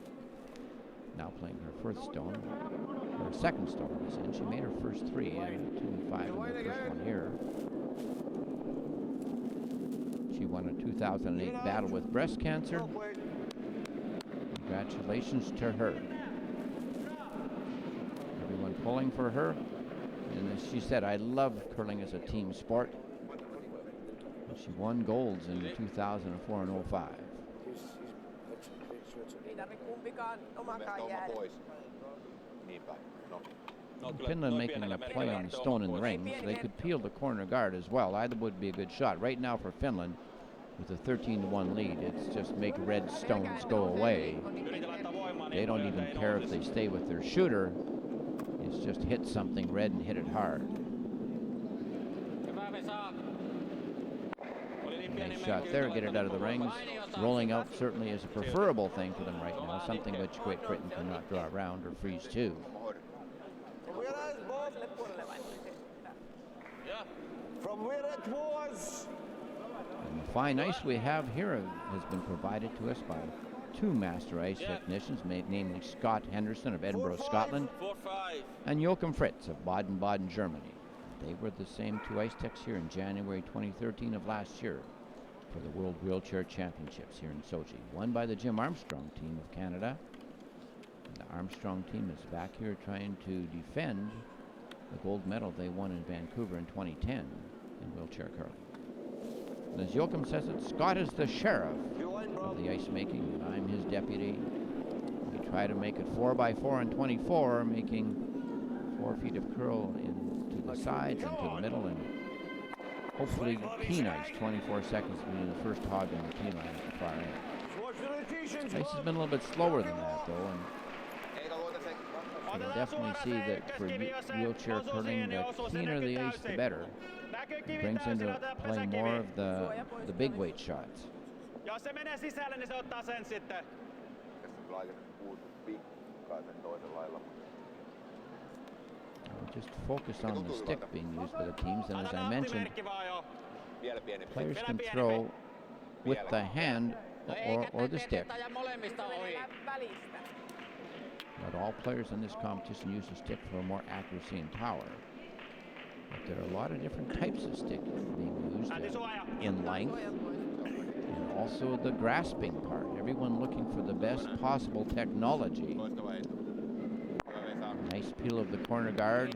Now playing her first stone, or second stone this end. She made her first 3 and 2 and 5 in the first one here. She won a 2008 battle with breast cancer. Congratulations to her. Everyone pulling for her. And as she said, I love curling as a team sport. And she won golds in 2004 and 05. Finland making a play on the stone in the ring, so they could peel the corner guard as well. Either would be a good shot. Right now for Finland, with a 13-1 lead, it's just make red stones go away. They don't even care if they stay with their shooter. It's just hit something red and hit it hard. Nice shot there, get it out of the rings. Rolling out certainly is a preferable thing for them right now, something which Great Britain cannot draw around or freeze to. From where it was. And the fine ice we have here has been provided to us by 2 master ice technicians, namely Scott Henderson of Edinburgh, Scotland, and Joachim Fritz of Baden-Baden, Germany. They were the same 2 ice techs here in January 2013 of last year for the World Wheelchair Championships here in Sochi, won by the Jim Armstrong team of Canada. And the Armstrong team is back here trying to defend the gold medal they won in Vancouver in 2010 in wheelchair curling. And as Joachim says it, Scott is the sheriff of the ice making, and I'm his deputy. We try to make it 4x4 and 24, making 4 feet of curl into the sides and to the middle, and hopefully keen ice, 24 seconds between the first hog and the tee line at the far end. Ice has been a little bit slower than that, though, and you can definitely see that for wheelchair curling, the keener the ice, the better. It brings into play more of the big weight shots. Just focus on the stick being used by the teams, and as I mentioned, players can throw with the hand or the stick. Not all players in this competition use the stick for more accuracy and power. But there are a lot of different types of stick being used in length, and also the grasping part. Everyone looking for the best possible technology. Nice peel of the corner guard.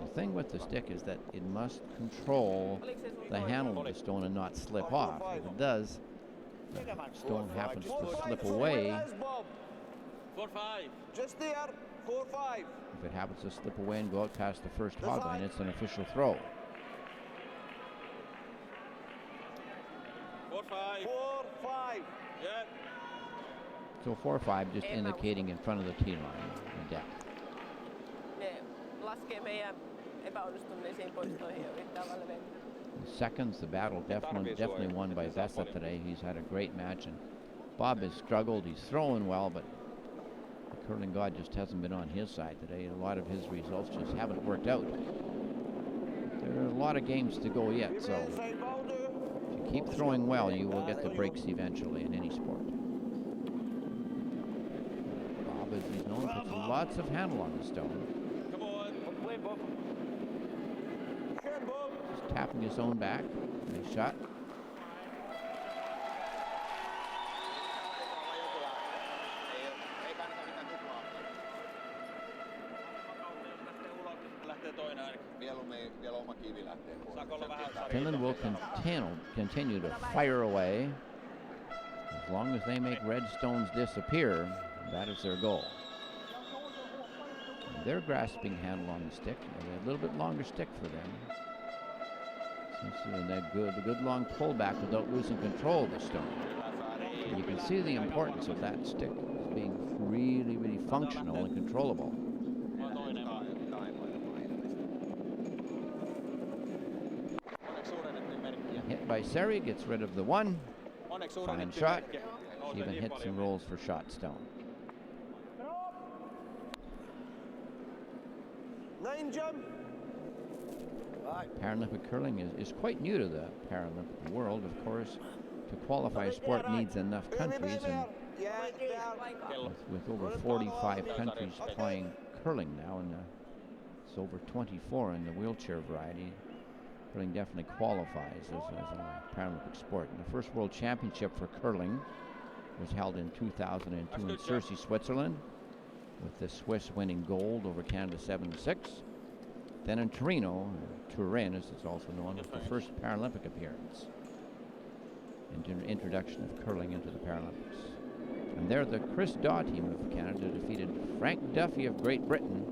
The thing with the stick is that it must control the handle of the stone and not slip off. If it does, the stone happens to slip away. 4-5. Just there. 4-5. If it happens to slip away and go out past the first hog line, it's an official throw. 4-5. 4-5. Yeah. So 4-5 just indicating in front of the tee line the depth. The seconds, the battle definitely won by Vesa today. He's had a great match, and Bob has struggled. He's throwing well, but the curling god just hasn't been on his side today. A lot of his results just haven't worked out. There are a lot of games to go yet, so if you keep throwing well, you will get the breaks eventually in any sport. Bob, as he's known, puts lots of handle on the stone. Come on. Just tapping his own back. Nice shot. Finland will continue to fire away. As long as they make red stones disappear, that is their goal. And their grasping handle on the stick, a little bit longer stick for them. Seems to be that good long pullback without losing control of the stone. And you can see the importance of that stick as being really, really functional and controllable. Hit by Seri, gets rid of the one. Fine shot. even hits and rolls for shot stone. 9, Jim. Paralympic curling is quite new to the Paralympic world, of course. To qualify a sport needs enough countries, and with over 45 countries playing curling now, and it's over 24 in the wheelchair variety, curling definitely qualifies as a Paralympic sport. And the first World Championship for curling was held in 2002 in Sochi, Switzerland, with the Swiss winning gold over Canada 7-6. Then in Torino, Turin as it's also known, was the first Paralympic appearance and introduction of curling into the Paralympics. And there the Chris Daw team of Canada defeated Frank Duffy of Great Britain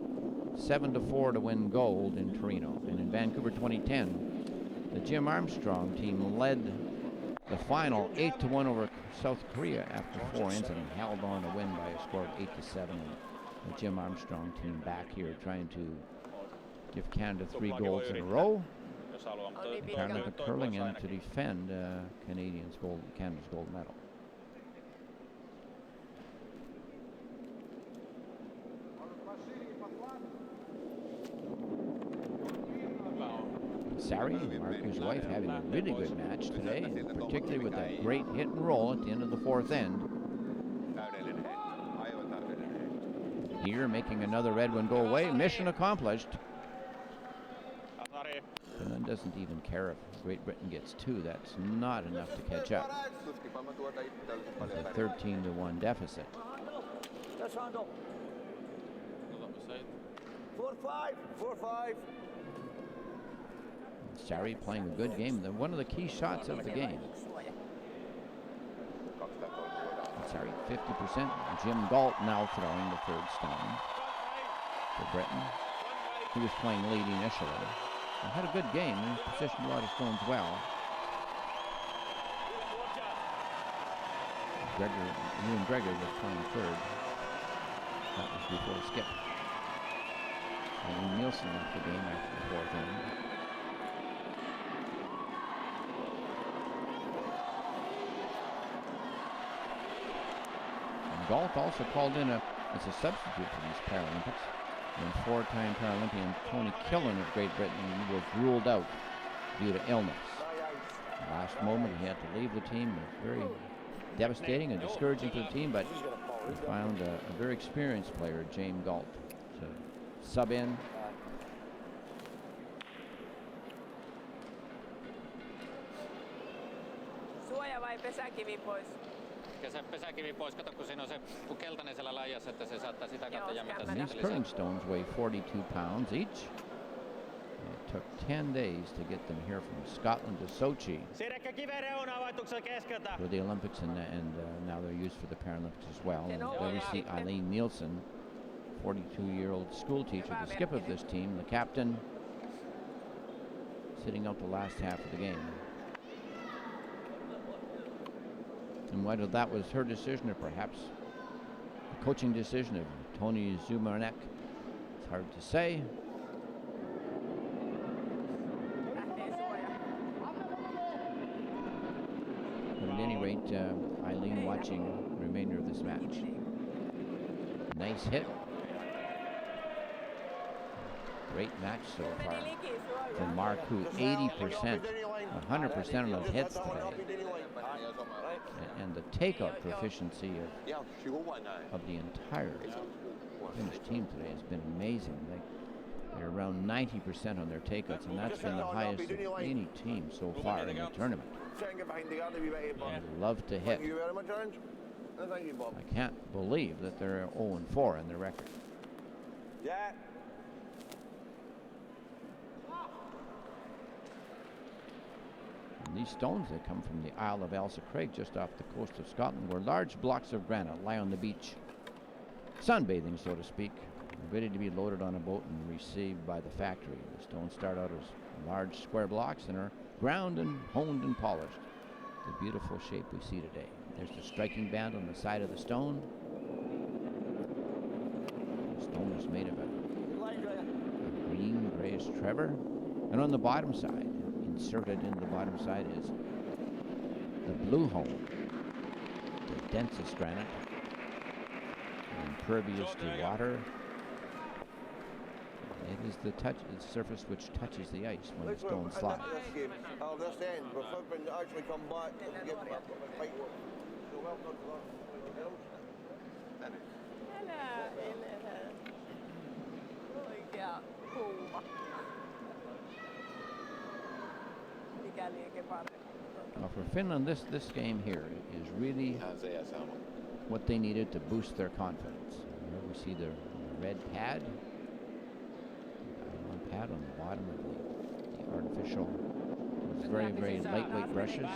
7-4 to win gold in Torino. And in Vancouver 2010, the Jim Armstrong team led the final 8-1 over South Korea after 4 ends and held on to win by a score of 8-7. And the Jim Armstrong team back here trying to give Canada 3 golds in a row in Paralympic curling and to defend Canada's gold medal. Sari, Marco's wife, having a really good match today, particularly with that great hit and roll at the end of the 4th end. Here, making another red one go away. Mission accomplished. Finland doesn't even care if Great Britain gets 2. That's not enough to catch up. With a 13-1 deficit. 4-5. Sari playing a good game. One of the key shots of the game. Sari 50%. Jim Galt now throwing the 3rd stone for Britain. He was playing lead initially. He had a good game. He positioned a lot of stones well. Ewan Gregor was playing 3rd. That was before Skip. And Nielsen left the game after the 4th inning. And Galt also called in as a substitute for these Paralympics. And 4-time Paralympian Tony Killen of Great Britain was ruled out due to illness. Last moment he had to leave the team. Very devastating and discouraging for the team, but he found a very experienced player, James Galt, to sub in. Suoja vai pesäkivi pois? Pesäkivi pois. Kato, kun siinä on se keltainen siellä laijassa, että se saattaa sitä kautta jämätä. These curling stones weigh 42 pounds each. It took 10 days to get them here from Scotland to Sochi for the Olympics, and now they're used for the Paralympics as well. And there we see Eileen Nielsen, 42-year-old school teacher, the skip of this team, the captain, sitting out the last half of the game. And whether that was her decision or perhaps the coaching decision of Tony Zumarnek, it's hard to say. But at any rate, Eileen watching the remainder of this match. Nice hit. Great match so far from Marcoux. 80%, 100% of those hits today. And the takeout proficiency of the entire Finnish team today has been amazing. They're around 90% on their takeouts, and that's been the highest of any team so far in the tournament. They love to hit. I can't believe that they're 0-4 in their record. Yeah. And these stones that come from the Isle of Ailsa Craig, just off the coast of Scotland, where large blocks of granite lie on the beach, sunbathing, so to speak, ready to be loaded on a boat and received by the factory. The stones start out as large square blocks and are ground and honed and polished. The beautiful shape we see today. There's the striking band on the side of the stone. The stone is made of a green, grayish trevor. And on the bottom side, inserted into the bottom side, is the blue hone. The densest granite, impervious to water. It is the surface which touches the ice when the stone slides. This game, this end, we're flipping to actually come back and give them a fight. So well done for that. Oikea kuuma. Mikä liike paremmin? Now for Finland, this game here is really what they needed to boost their confidence. Here we see the red pad. One pad on the bottom of the artificial, very, very lightweight brushes,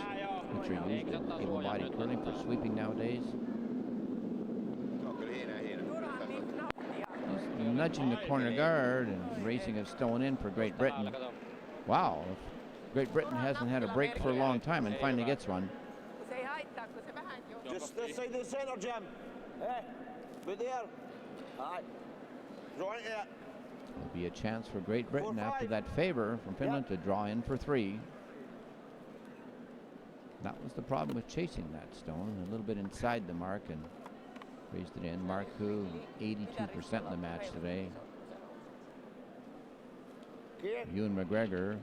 which are used in able-bodied curling for sweeping nowadays. He's nudging the corner guard and racing a stone in for Great Britain. Wow. Great Britain hasn't had a break for a long time and finally gets one. Just this side of the centre, Jim. Hey, but there. Aye. Right here. There'll be a chance for Great Britain after that favor from Finland to draw in for 3. That was the problem with chasing that stone. A little bit inside the mark and raised it in. Mark who 82% in the match today. Ewan McGregor.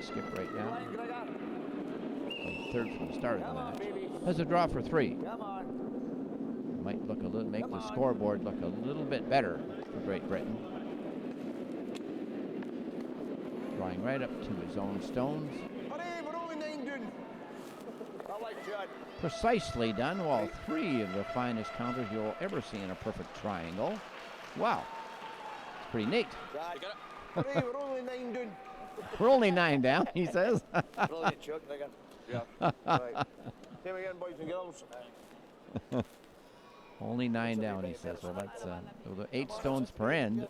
Skip right now. Played third from the start of the match. Has a draw for 3. Might look a little, make the scoreboard look a little bit better for Great Britain. Drawing right up to his own stones. Precisely done, while 3 of the finest counters you'll ever see in a perfect triangle. Wow, it's pretty neat. We're only 9 done. We're only 9 down, he says. Brilliant shot, again. Yeah. Right. Same again, boys and girls. Only 9 down, he says. Well, that's 8 stones per end.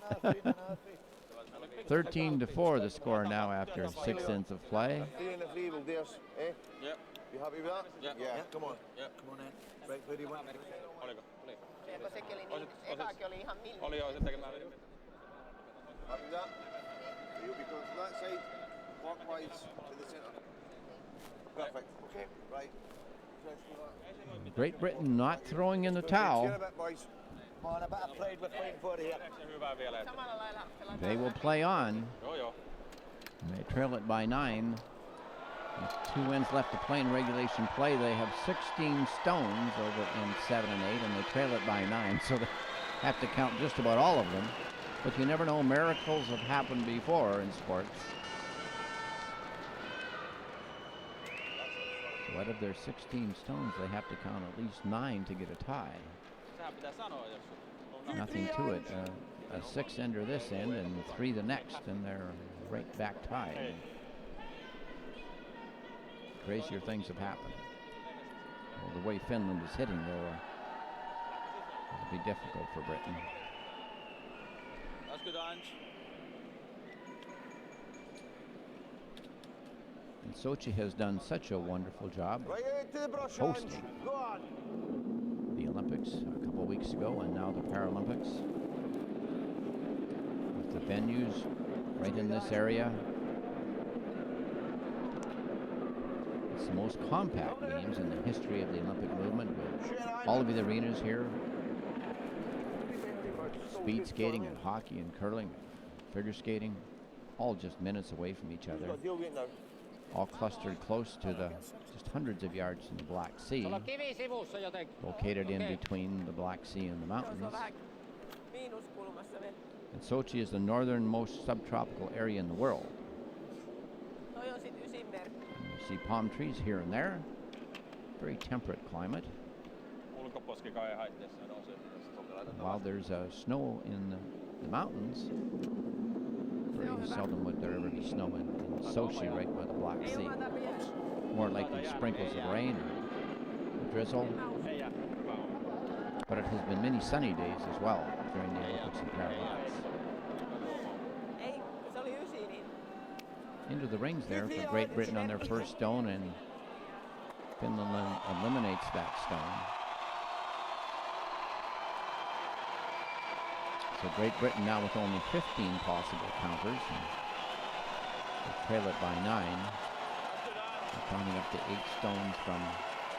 13-4 the score now after 6 ends of play. 3 and a 3 will do us, eh? Yeah. You happy with that? Yeah. Yeah. Come on. Yeah. Come on in. Right, where do you want? Oliko? Sekin oli niin, ekakin oli ihan milli. Oli joo, sitten tekemään. Happy with that? You'll be going to that side, clockwise to the centre. Perfect. Okay, right. Great Britain not throwing in the towel. Come on, a bit of pride we're fighting for here. They will play on. And they trail it by 9. With 2 ends left to play in regulation play. They have 16 stones over in 7 and 8, and they trail it by 9. So they have to count just about all of them. But you never know, miracles have happened before in sports. So out of their 16 stones, they have to count at least 9 to get a tie. Nothing to it. A 6-ender this end and 3 the next, and they're right back tied. Crazier things have happened. Well, the way Finland is hitting, though, it'll be difficult for Britain. That's good, Ange. And Sochi has done such a wonderful job hosting the Olympics a couple weeks ago and now the Paralympics. With the venues right in this area. It's the most compact games in the history of the Olympic movement, with all of the arenas here. Speed skating and hockey and curling, and figure skating, all just minutes away from each other. All clustered close to the just hundreds of yards from the Black Sea, located in between the Black Sea and the mountains. And Sochi is the northernmost subtropical area in the world. And you see palm trees here and there. Very temperate climate. While there's snow in the mountains, very seldom would there ever be snow in Sochi, right by the Black Sea. More likely sprinkles of rain or drizzle. But it has been many sunny days as well during the Olympics and Paralympics. Into the rings there for Great Britain on their first stone, and Finland eliminates that stone. So Great Britain now with only 15 possible counters. And they trail it by 9. Counting up to 8 stones from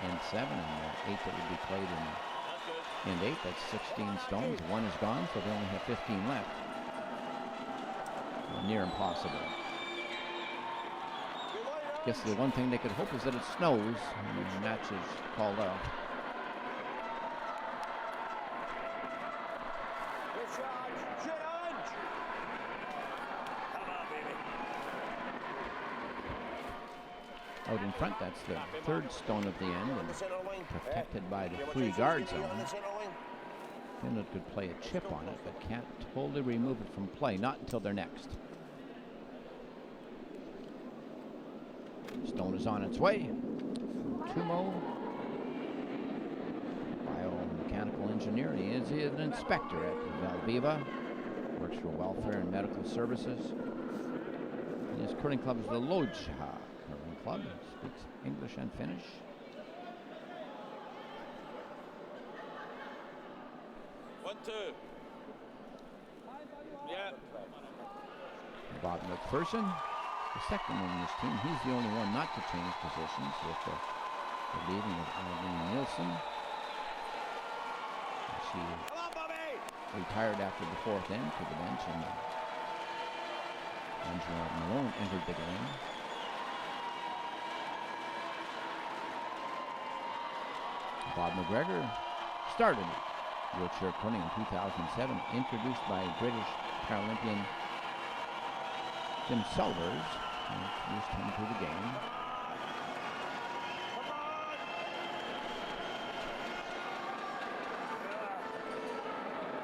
end 7 and 8 that would be played in end 8. That's 16 stones. 1 is gone, so they only have 15 left. Near impossible. Guess the one thing they could hope is that it snows and the match is called off. Out in front, that's the 3rd stone of the end and protected by the free guard zone. Finland could play a chip on it, but can't totally remove it from play, not until they're next. Stone is on its way. Tumo, biomechanical engineer. He is an inspector at Valviva. Works for welfare and medical services. And his curling club is the Lodja curling club. Speaks English and Finnish. Two. Yeah. Bob Mcpherson, the second one in this team. He's the only one not to change positions with the leading of Angie Malone. She retired after the 4th end to the bench, and Angie Malone entered the game. Bob McGregor started wheelchair curling in 2007, introduced by British Paralympian Jim Selvers, and introduced him to the game.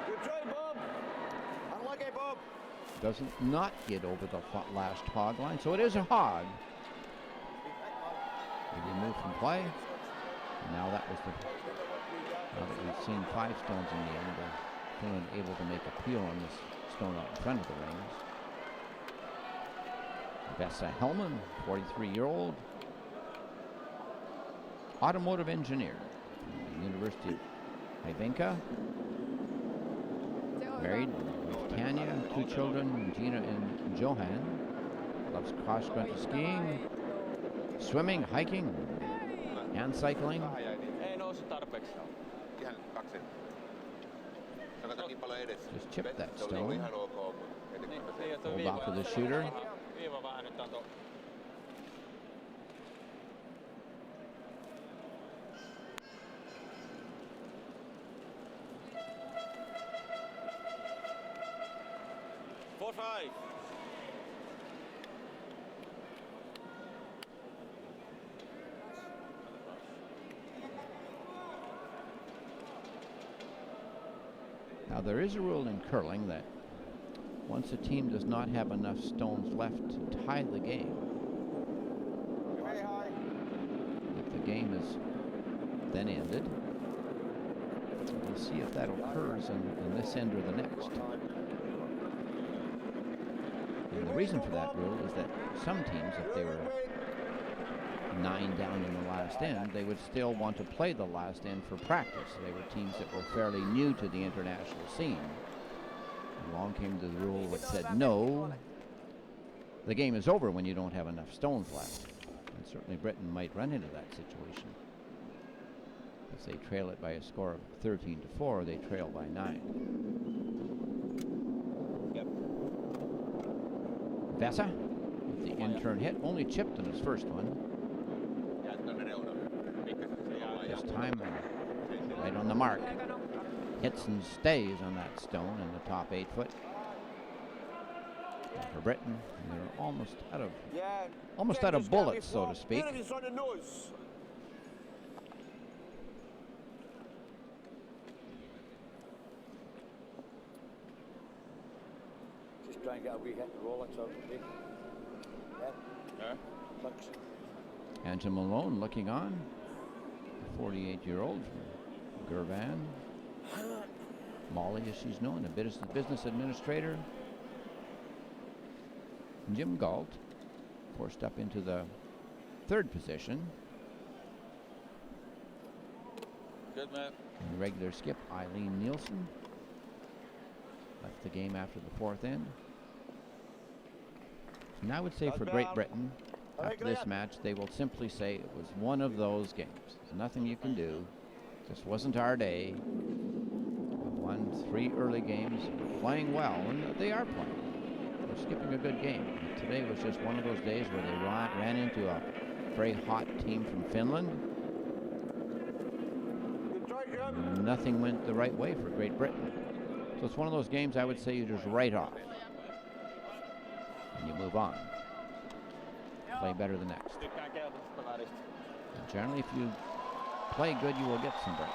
Good try, Bob. Unlucky, Bob. Doesn't not get over the last hog line, so it is a hog. They removed from play. And now that was the. Now that we've seen 5 stones in the end, Finland able to make a peel on this stone out in front of the rings. Vesa Hellman, 43-year-old automotive engineer from the University of Hyvinka. Married with Tanya, 2 children, Gina and Johan. Loves cross-country skiing, swimming, hiking, and cycling. Just chipped that stone. Hold off to the shooter. Now there is a rule in curling that once a team does not have enough stones left to tie the game, if the game is then ended, we'll see if that occurs in this end or the next. And the reason for that rule is that some teams, if they were 9 down in the last end, they would still want to play the last end for practice. They were teams that were fairly new to the international scene. Along came the rule that said, no, the game is over when you don't have enough stones left. And certainly Britain might run into that situation. If they trail it by a score of 13-4, they trail by 9. Yep. Vesa, with the in-turn hit, only chipped on his first one. This time, right on the mark. Hits and stays on that stone in the top 8 foot. And for Britain, they're almost out of bullets, so to speak. Just try and get a wee hit and roll it out. Yeah. Thanks. Angie Malone looking on. 48-year-old from Gurvan. Molly, as she's known, a business administrator. Jim Galt forced up into the 3rd position. Good man. And the regular skip, Eileen Nielsen, left the game after the 4th end. So now I would say for Great Britain, after this match, they will simply say it was one of those games. There's nothing you can do. This wasn't our day. We won 3 early games, playing well, and they are playing. They're skipping a good game. But today was just one of those days where they ran into a very hot team from Finland. And nothing went the right way for Great Britain. So it's one of those games I would say you just write off. And you move on. Play better the next. And generally, if you play good, you will get some breaks.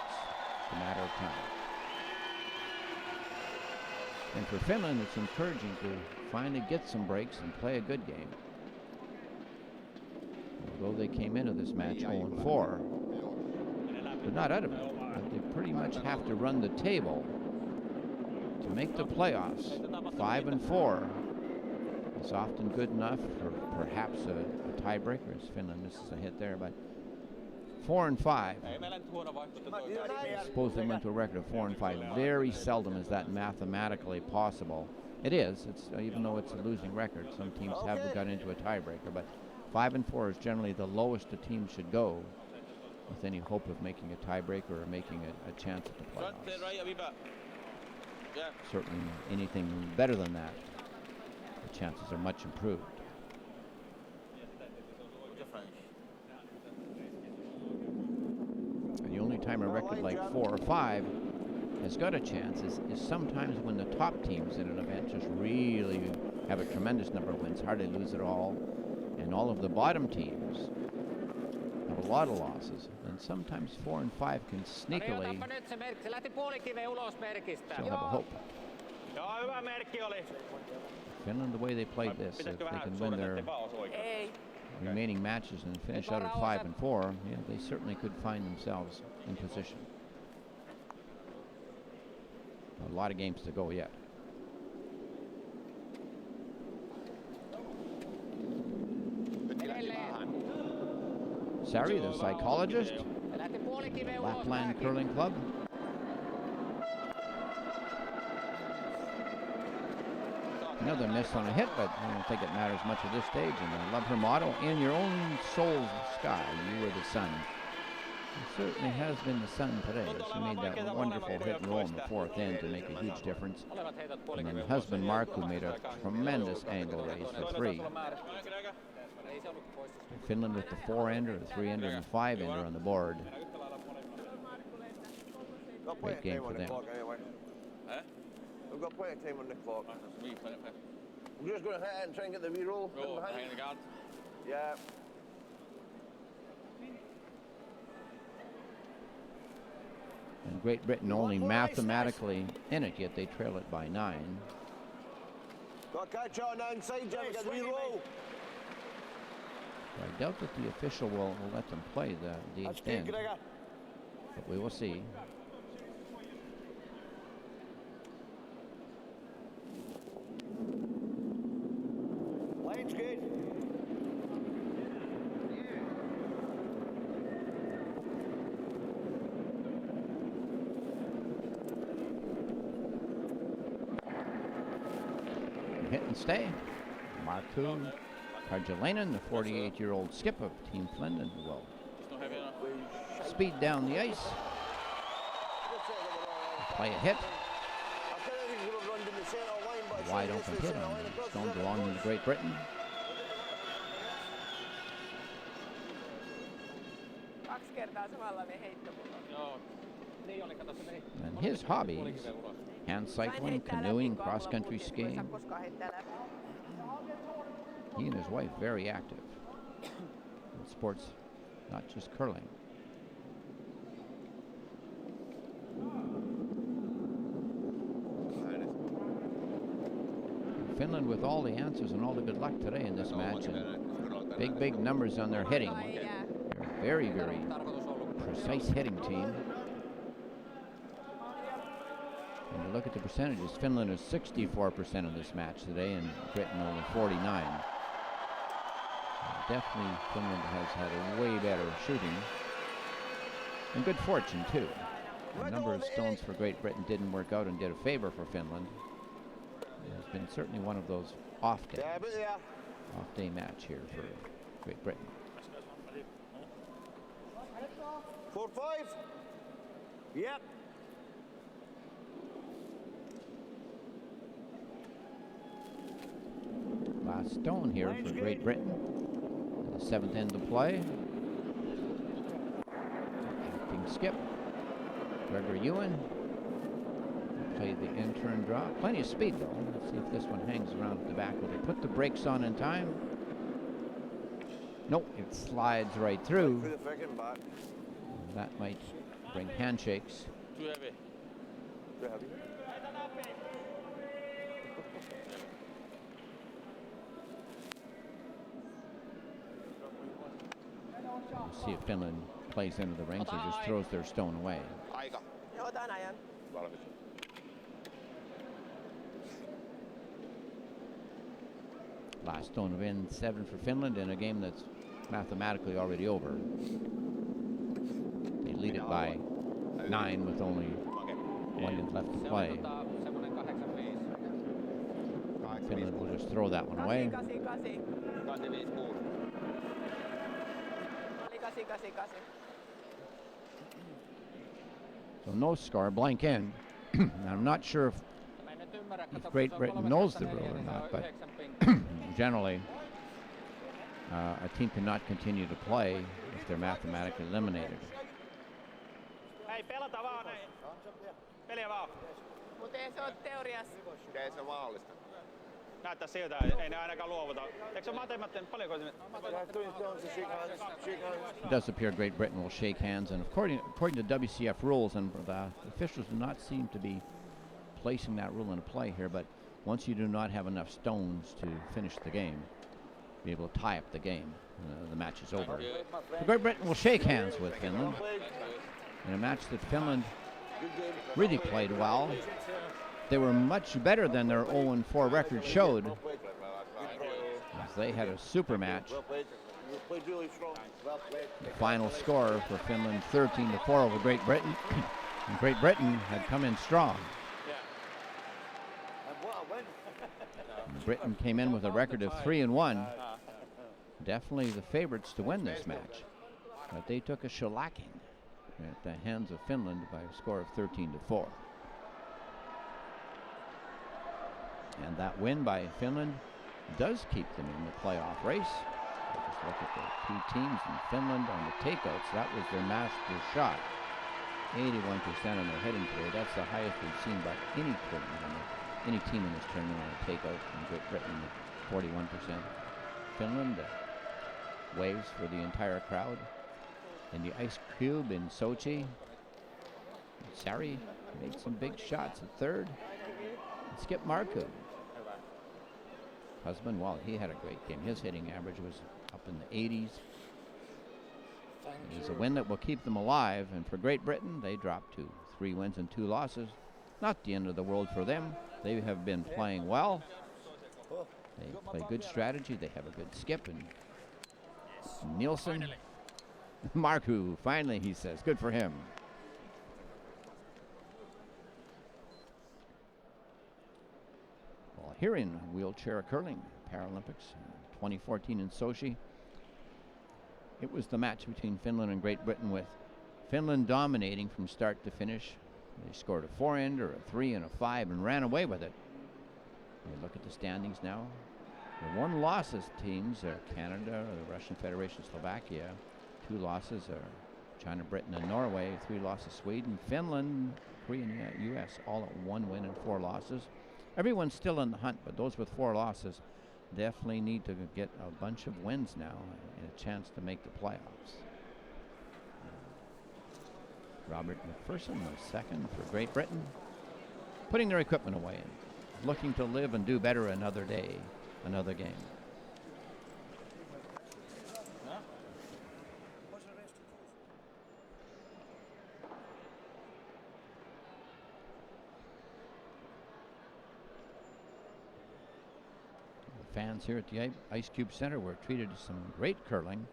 It's a matter of time. And for Finland, it's encouraging to finally get some breaks and play a good game. Although they came into this match 0-4, they're not out of it. But they pretty much have to run the table to make the playoffs. 5-4 is often good enough for perhaps a tiebreaker, as Finland misses a hit there, but 4-5. I suppose they went to a record of 4-5. Very seldom is that mathematically possible. It is. It's even though it's a losing record, some teams have got into a tiebreaker, but 5-4 is generally the lowest a team should go with any hope of making a tiebreaker or making a chance at the playoffs. Certainly anything better than that, the chances are much improved. And the only time a record like 4 or 5 has got a chance is sometimes when the top teams in an event just really have a tremendous number of wins, hardly lose at all, and all of the bottom teams have a lot of losses, and sometimes 4 and 5 can sneakily still have a hope. Finland, the way they played this, if they can win their remaining matches and finish out at 5-4, yeah, they certainly could find themselves in position. A lot of games to go yet. Sari, the psychologist, Lapland Curling Club. Another miss on a hit, but I don't think it matters much at this stage. And I love her motto, in your own soul's sky, you are the sun. It certainly has been the sun today. She made that wonderful hit and roll in the 4th end to make a huge difference. And then husband Mark, who made a tremendous angle raise for 3. Finland with the 4-ender, the 3-ender, and the 5-ender on the board. Great game for them. We've got plenty of time on the clock. We're just going to hit it and try and get the re-roll. Behind the guard. Yeah. And Great Britain only mathematically in it, yet they trail it by 9. Got to catch on the inside, Jim, get the re-roll. I doubt that the official will let them play the 8th end, but we will see. Line's good. Hit and stay. Markku Karjalainen, the 48-year-old skip of Team Finland, will speed down the ice. Play a hit. A wide open hit on the stone belonging to Great Britain. And his hobbies, hand cycling, canoeing, cross-country skiing. He and his wife very active in sports, not just curling. Finland with all the answers and all the good luck today in this match, and big numbers on their hitting. They're a very, very precise hitting team. And you look at the percentages, Finland is 64% in this match today, and Britain only 49. Definitely Finland has had a way better shooting, and good fortune too. A number of stones for Great Britain didn't work out and did a favor for Finland. It's been certainly one of those off day match here for Great Britain. 4-5. Yep. Last stone here for Great Britain. The 7th end of play. Acting skip. Gregor Ewan. Play the in-turn draw. Plenty of speed though. Let's see if this one hangs around at the back. Will they put the brakes on in time? Nope, it slides right through. Through the frickin' back. That might bring handshakes. Too heavy. Too heavy. We'll see if Finland plays into the rings or just throws their stone away. Aika. Ja otan ajan. Valmis. Last stone win 7 for Finland in a game that's mathematically already over. They lead it by 9 with only 1 minute left to play. Semmoinen 8-5. Finland will just throw that one away. 8-8. So no score, blank end. I'm not sure if Great Britain knows the rule or not, but generally a team cannot continue to play if they're mathematically eliminated. Hei, pelata vaan näin. Peliä vaan. Mutta ei se ole teoriassa. Ei se maallista. Näyttää siltä, ei ne ainakaan luovuta. Eikö se ole matemaattinen? Paljonko se... It does appear Great Britain will shake hands, and according to WCF rules, and the officials do not seem to be placing that rule into play here, but once you do not have enough stones to finish the game, be able to tie up the game, the match is over. So Great Britain will shake hands with Finland in a match that Finland really played well. They were much better than their 0-4 record showed, as they had a super match. The final score for Finland 13-4 over Great Britain. And Great Britain had come in strong. Britain came in with a record of 3-1. Definitely the favorites to win this match. But they took a shellacking at the hands of Finland by a score of 13-4. And that win by Finland does keep them in the playoff race. Just look at the two teams in Finland on the takeouts. That was their master shot. 81% on their heading today. That's the highest we've seen by any tournament. Any team in this tournament on a takeout. In Great Britain, 41%. Finland waves for the entire crowd. In the Ice Cube in Sochi, Sari made some big shots at third. And Skip Markku. Husband, well, he had a great game. His hitting average was up in the 80s. It is a win that will keep them alive. And for Great Britain, they dropped to 3 wins and 2 losses. Not the end of the world for them. They have been playing well. They play good strategy. They have a good skip. And Nielsen. Markku, finally, he says. Good for him. Well, here in wheelchair curling Paralympics 2014 in Sochi, it was the match between Finland and Great Britain, with Finland dominating from start to finish. They scored a 4-ender, a 3, and a 5, and ran away with it. We look at the standings now. The 1 losses teams are Canada, the Russian Federation, Slovakia. 2 losses are China, Britain, and Norway. 3 losses Sweden, Finland, Korea, and U.S. all at 1 win and 4 losses. Everyone's still in the hunt, but those with 4 losses definitely need to get a bunch of wins now and a chance to make the playoffs. Robert Mcpherson was second for Great Britain, putting their equipment away and looking to live and do better another day, another game. The fans here at the Ice Cube Center were treated to some great curling.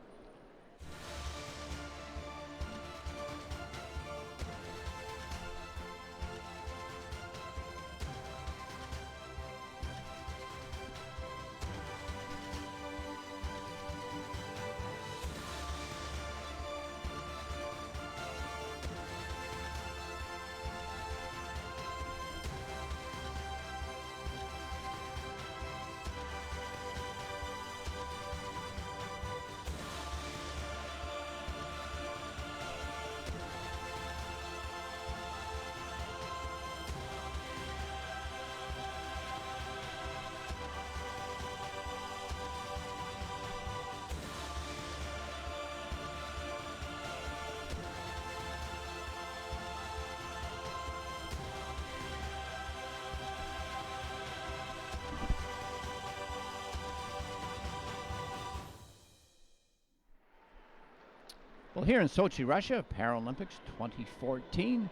Well, here in Sochi, Russia, Paralympics 2014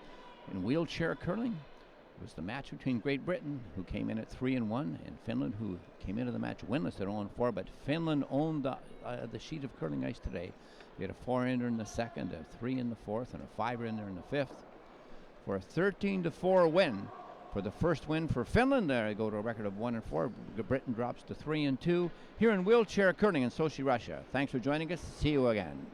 in wheelchair curling was the match between Great Britain, who came in at 3-1, and Finland, who came into the match winless at 0-4. But Finland owned the sheet of curling ice today. We had a 4-ender in the second, a 3 in the fourth, and a 5-ender in the fifth for a 13-4 win. For the first win for Finland, they go to a record of 1-4. Britain drops to 3-2 here in wheelchair curling in Sochi, Russia. Thanks for joining us. See you again.